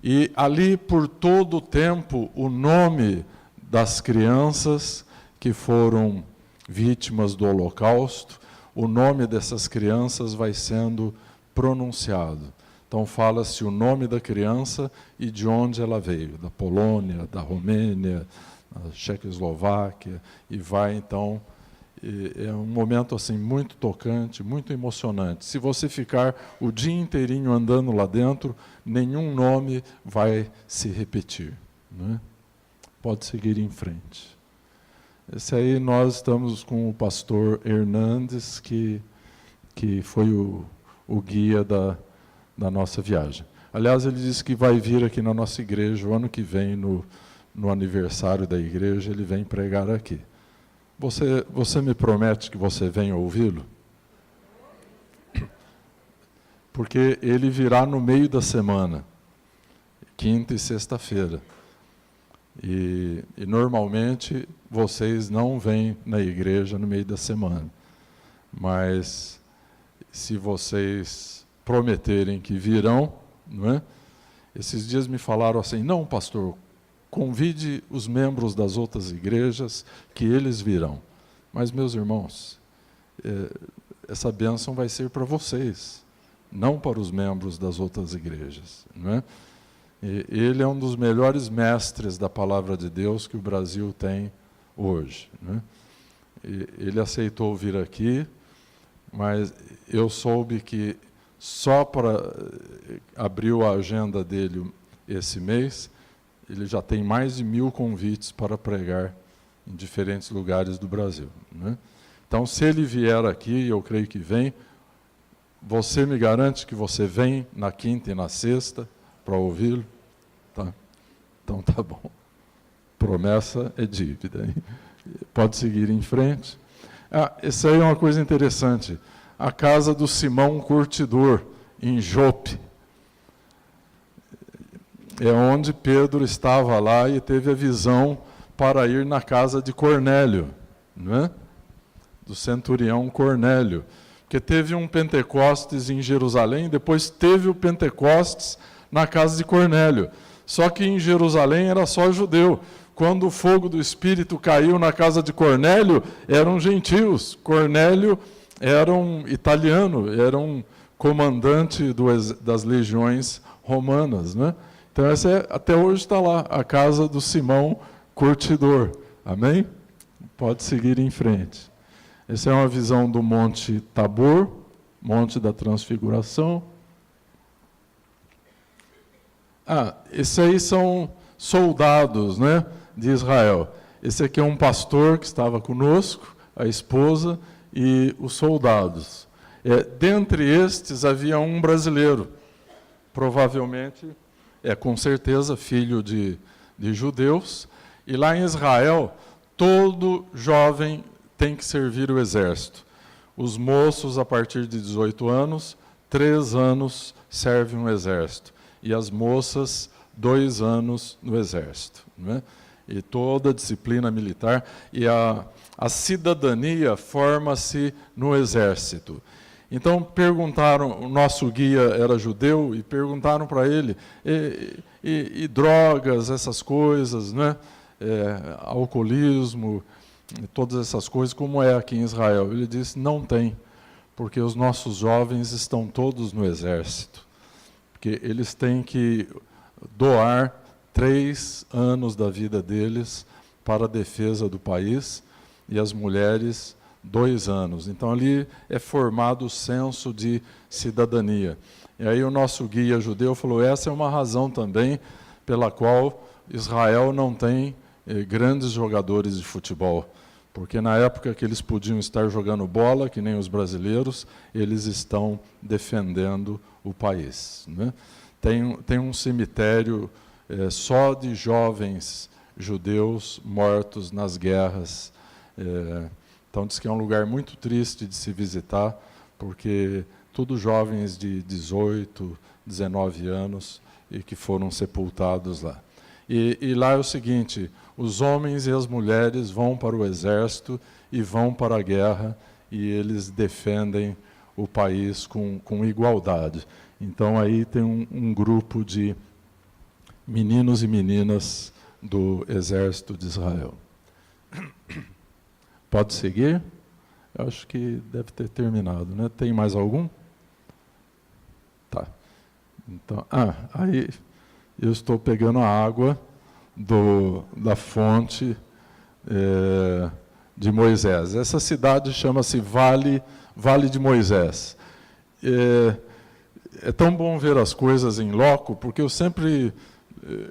E ali, por todo o tempo, o nome das crianças que foram vítimas do Holocausto, o nome dessas crianças vai sendo pronunciado. Então, fala-se o nome da criança e de onde ela veio, da Polônia, da Romênia, da Tchecoslováquia, e vai, então, é um momento assim muito tocante, muito emocionante. Se você ficar o dia inteirinho andando lá dentro, nenhum nome vai se repetir, né? Pode seguir em frente. Esse aí nós estamos com o pastor Hernandes, que foi o guia da nossa viagem. Aliás, ele disse que vai vir aqui na nossa igreja o ano que vem, no aniversário da igreja, ele vem pregar aqui. Você me promete que você venha ouvi-lo? Porque ele virá no meio da semana, quinta e sexta-feira. E normalmente vocês não vêm na igreja no meio da semana. Mas se vocês prometerem que virão, não é? Esses dias me falaram assim: não, pastor, convide os membros das outras igrejas, que eles virão. Mas, meus irmãos, essa bênção vai ser para vocês, não para os membros das outras igrejas, não é? Ele é um dos melhores mestres da palavra de Deus que o Brasil tem hoje, né? Ele aceitou vir aqui, mas eu soube que só para abriu a agenda dele esse mês, ele já tem mais de 1000 convites para pregar em diferentes lugares do Brasil, né? Então, se ele vier aqui, eu creio que vem, você me garante que você vem na quinta e na sexta para ouvi-lo? Tá? Então, tá bom. Promessa é dívida, hein? Pode seguir em frente. Essa aí é uma coisa interessante. A casa do Simão Curtidor, em Jope. É onde Pedro estava lá e teve a visão para ir na casa de Cornélio, não é? Do centurião Cornélio. Porque teve um Pentecostes em Jerusalém, depois teve o Pentecostes na casa de Cornélio. Só que em Jerusalém era só judeu. Quando o fogo do Espírito caiu na casa de Cornélio, eram gentios. Cornélio era um italiano, era um comandante das legiões romanas, né? Então, até hoje está lá, a casa do Simão Curtidor. Amém? Pode seguir em frente. Essa é uma visão do Monte Tabor, Monte da Transfiguração. Esses aí são soldados, né, de Israel. Esse aqui é um pastor que estava conosco, a esposa e os soldados. Dentre estes havia um brasileiro, provavelmente, com certeza, filho de judeus. E lá em Israel, todo jovem tem que servir o exército. Os moços, a partir de 18 anos, 3 anos servem o exército. E as moças, 2 anos no exército. Né? E toda a disciplina militar. E a cidadania forma-se no exército. Então perguntaram, o nosso guia era judeu, e perguntaram para ele, e drogas, essas coisas, né? Alcoolismo, todas essas coisas, como é aqui em Israel? Ele disse, não tem, porque os nossos jovens estão todos no exército. Porque eles têm que doar 3 anos da vida deles para a defesa do país, e as mulheres 2 anos. Então ali é formado o senso de cidadania. E aí o nosso guia judeu falou, essa é uma razão também pela qual Israel não tem grandes jogadores de futebol. Porque na época que eles podiam estar jogando bola, que nem os brasileiros, eles estão defendendo o país. Né? Tem um cemitério só de jovens judeus mortos nas guerras. Então diz que é um lugar muito triste de se visitar, porque todos jovens de 18, 19 anos e que foram sepultados lá. E lá é o seguinte, os homens e as mulheres vão para o exército e vão para a guerra, e eles defendem o país com igualdade. Então aí tem um grupo de meninos e meninas do exército de Israel. Pode seguir? Eu acho que deve ter terminado, né? Tem mais algum? Tá. Então, aí eu estou pegando a água da fonte de Moisés. Essa cidade chama-se Vale de Moisés. É tão bom ver as coisas em loco, porque eu sempre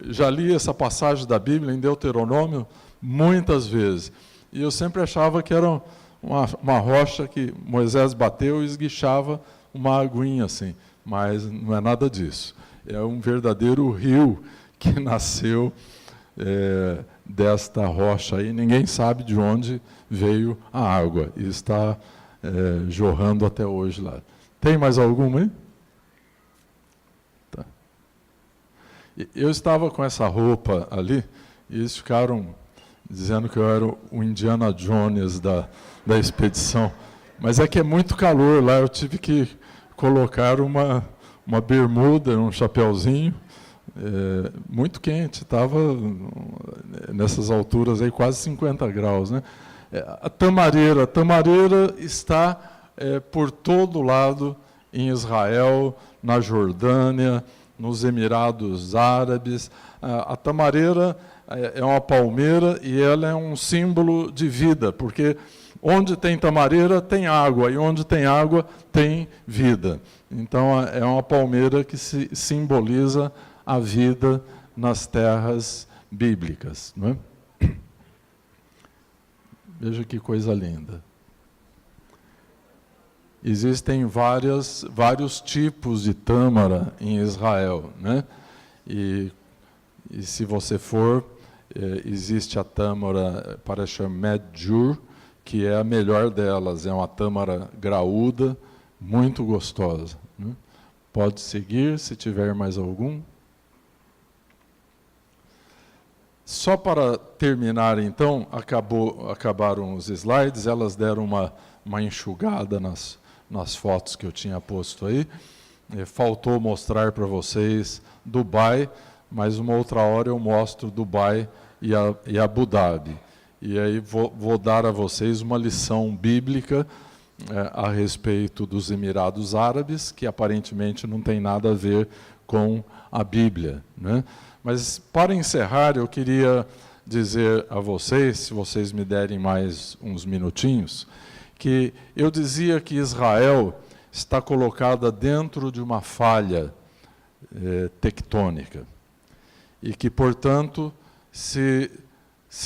já li essa passagem da Bíblia em Deuteronômio muitas vezes. E eu sempre achava que era uma rocha que Moisés bateu e esguichava uma aguinha assim. Mas não é nada disso. É um verdadeiro rio que nasceu desta rocha aí. Ninguém sabe de onde veio a água. E está jorrando até hoje lá. Tem mais alguma aí? Tá. Eu estava com essa roupa ali, e eles ficaram dizendo que eu era o Indiana Jones da expedição. Mas é que é muito calor lá, eu tive que colocar uma bermuda, um chapéuzinho, muito quente, estava nessas alturas aí quase 50 graus. Né? A tamareira está por todo lado em Israel, na Jordânia, nos Emirados Árabes. A tamareira é uma palmeira e ela é um símbolo de vida, porque onde tem tamareira tem água, e onde tem água tem vida. Então é uma palmeira que simboliza a vida nas terras bíblicas. Não é? Veja que coisa linda. Existem vários tipos de tâmara em Israel, né? E se você for, existe a tâmara Parashar-Medjur, que é a melhor delas, é uma tâmara graúda, muito gostosa. Né? Pode seguir, se tiver mais algum. Só para terminar, então, acabaram os slides, elas deram uma enxugada nas fotos que eu tinha posto aí. Faltou mostrar para vocês Dubai, mas uma outra hora eu mostro Dubai e Abu Dhabi. E aí vou dar a vocês uma lição bíblica a respeito dos Emirados Árabes, que aparentemente não tem nada a ver com a Bíblia, né? Mas, para encerrar, eu queria dizer a vocês, se vocês me derem mais uns minutinhos, que eu dizia que Israel está colocada dentro de uma falha tectônica. E que, portanto, se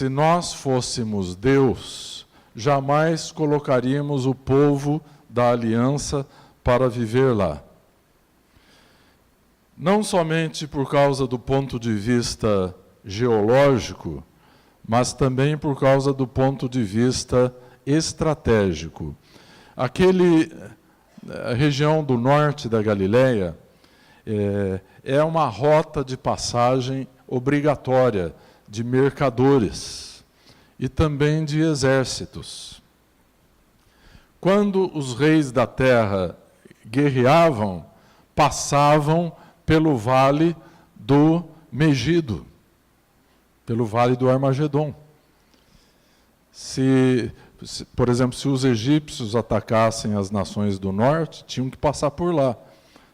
nós fôssemos Deus, jamais colocaríamos o povo da aliança para viver lá. Não somente por causa do ponto de vista geológico, mas também por causa do ponto de vista estratégico. A região do norte da Galileia é uma rota de passagem obrigatória de mercadores e também de exércitos. Quando os reis da terra guerreavam, passavam pelo vale do Megido, pelo vale do Armagedon. Por exemplo, se os egípcios atacassem as nações do norte, tinham que passar por lá.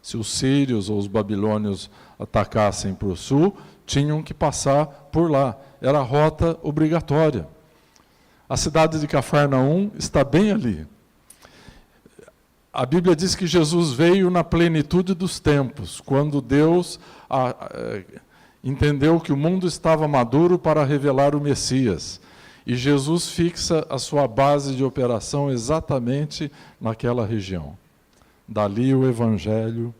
Se os sírios ou os babilônios atacassem para o sul, tinham que passar por lá. Era a rota obrigatória. A cidade de Cafarnaum está bem ali. A Bíblia diz que Jesus veio na plenitude dos tempos, quando Deus entendeu que o mundo estava maduro para revelar o Messias. E Jesus fixa a sua base de operação exatamente naquela região. Dali o Evangelho,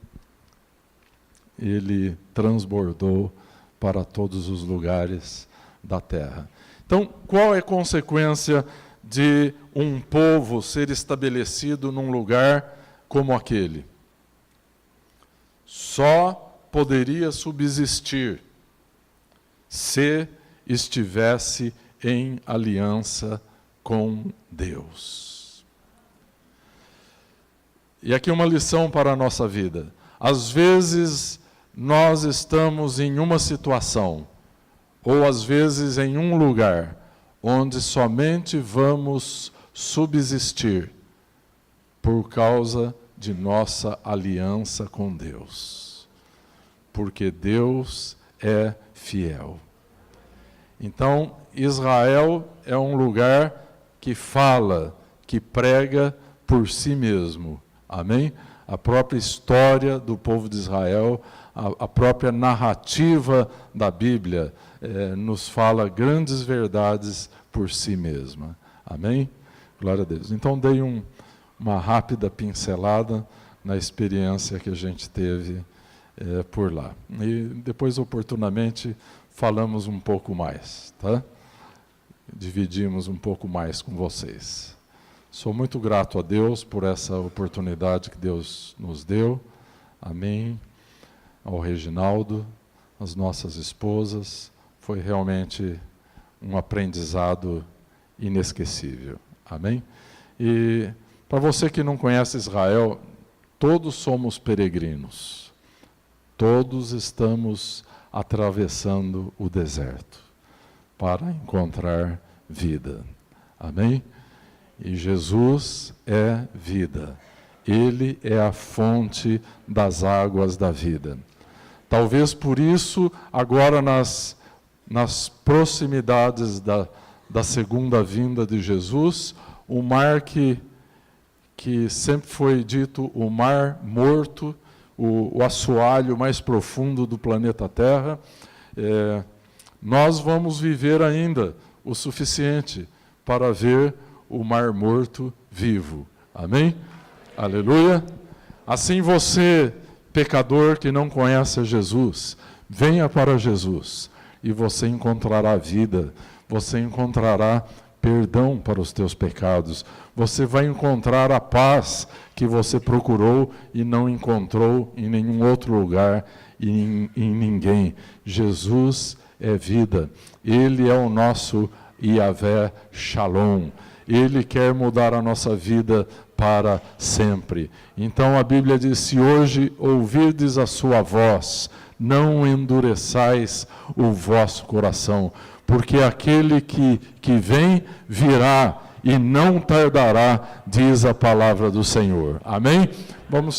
ele transbordou para todos os lugares da terra. Então, qual é a consequência de um povo ser estabelecido num lugar como aquele? Só poderia subsistir se estivesse em aliança com Deus. E aqui uma lição para a nossa vida. Às vezes nós estamos em uma situação, ou às vezes em um lugar, onde somente vamos subsistir por causa de nossa aliança com Deus. Porque Deus é fiel. Então, Israel é um lugar que fala, que prega por si mesmo. Amém? A própria história do povo de Israel, a própria narrativa da Bíblia nos fala grandes verdades por si mesma. Amém? Glória a Deus. Então, dei uma rápida pincelada na experiência que a gente teve por lá. E depois, oportunamente, falamos um pouco mais, tá? Dividimos um pouco mais com vocês. Sou muito grato a Deus por essa oportunidade que Deus nos deu. Amém. Ao Reginaldo, às nossas esposas. Foi realmente um aprendizado inesquecível. Amém? E para você que não conhece Israel, todos somos peregrinos. Todos estamos atravessando o deserto para encontrar vida. Amém? E Jesus é vida. Ele é a fonte das águas da vida. Talvez por isso, agora nas proximidades da segunda vinda de Jesus, o mar que sempre foi dito o mar morto, o assoalho mais profundo do planeta Terra, nós vamos viver ainda o suficiente para ver o mar morto vivo. Amém? Aleluia! Assim você, pecador que não conhece a Jesus, venha para Jesus. e você encontrará vida, você encontrará perdão para os teus pecados, você vai encontrar a paz que você procurou e não encontrou em nenhum outro lugar e em ninguém. Jesus é vida, Ele é o nosso Yahvé Shalom, Ele quer mudar a nossa vida para sempre. Então a Bíblia diz: se hoje ouvirdes a sua voz, não endureçais o vosso coração, porque aquele que vem, virá e não tardará, diz a palavra do Senhor. Amém? Vamos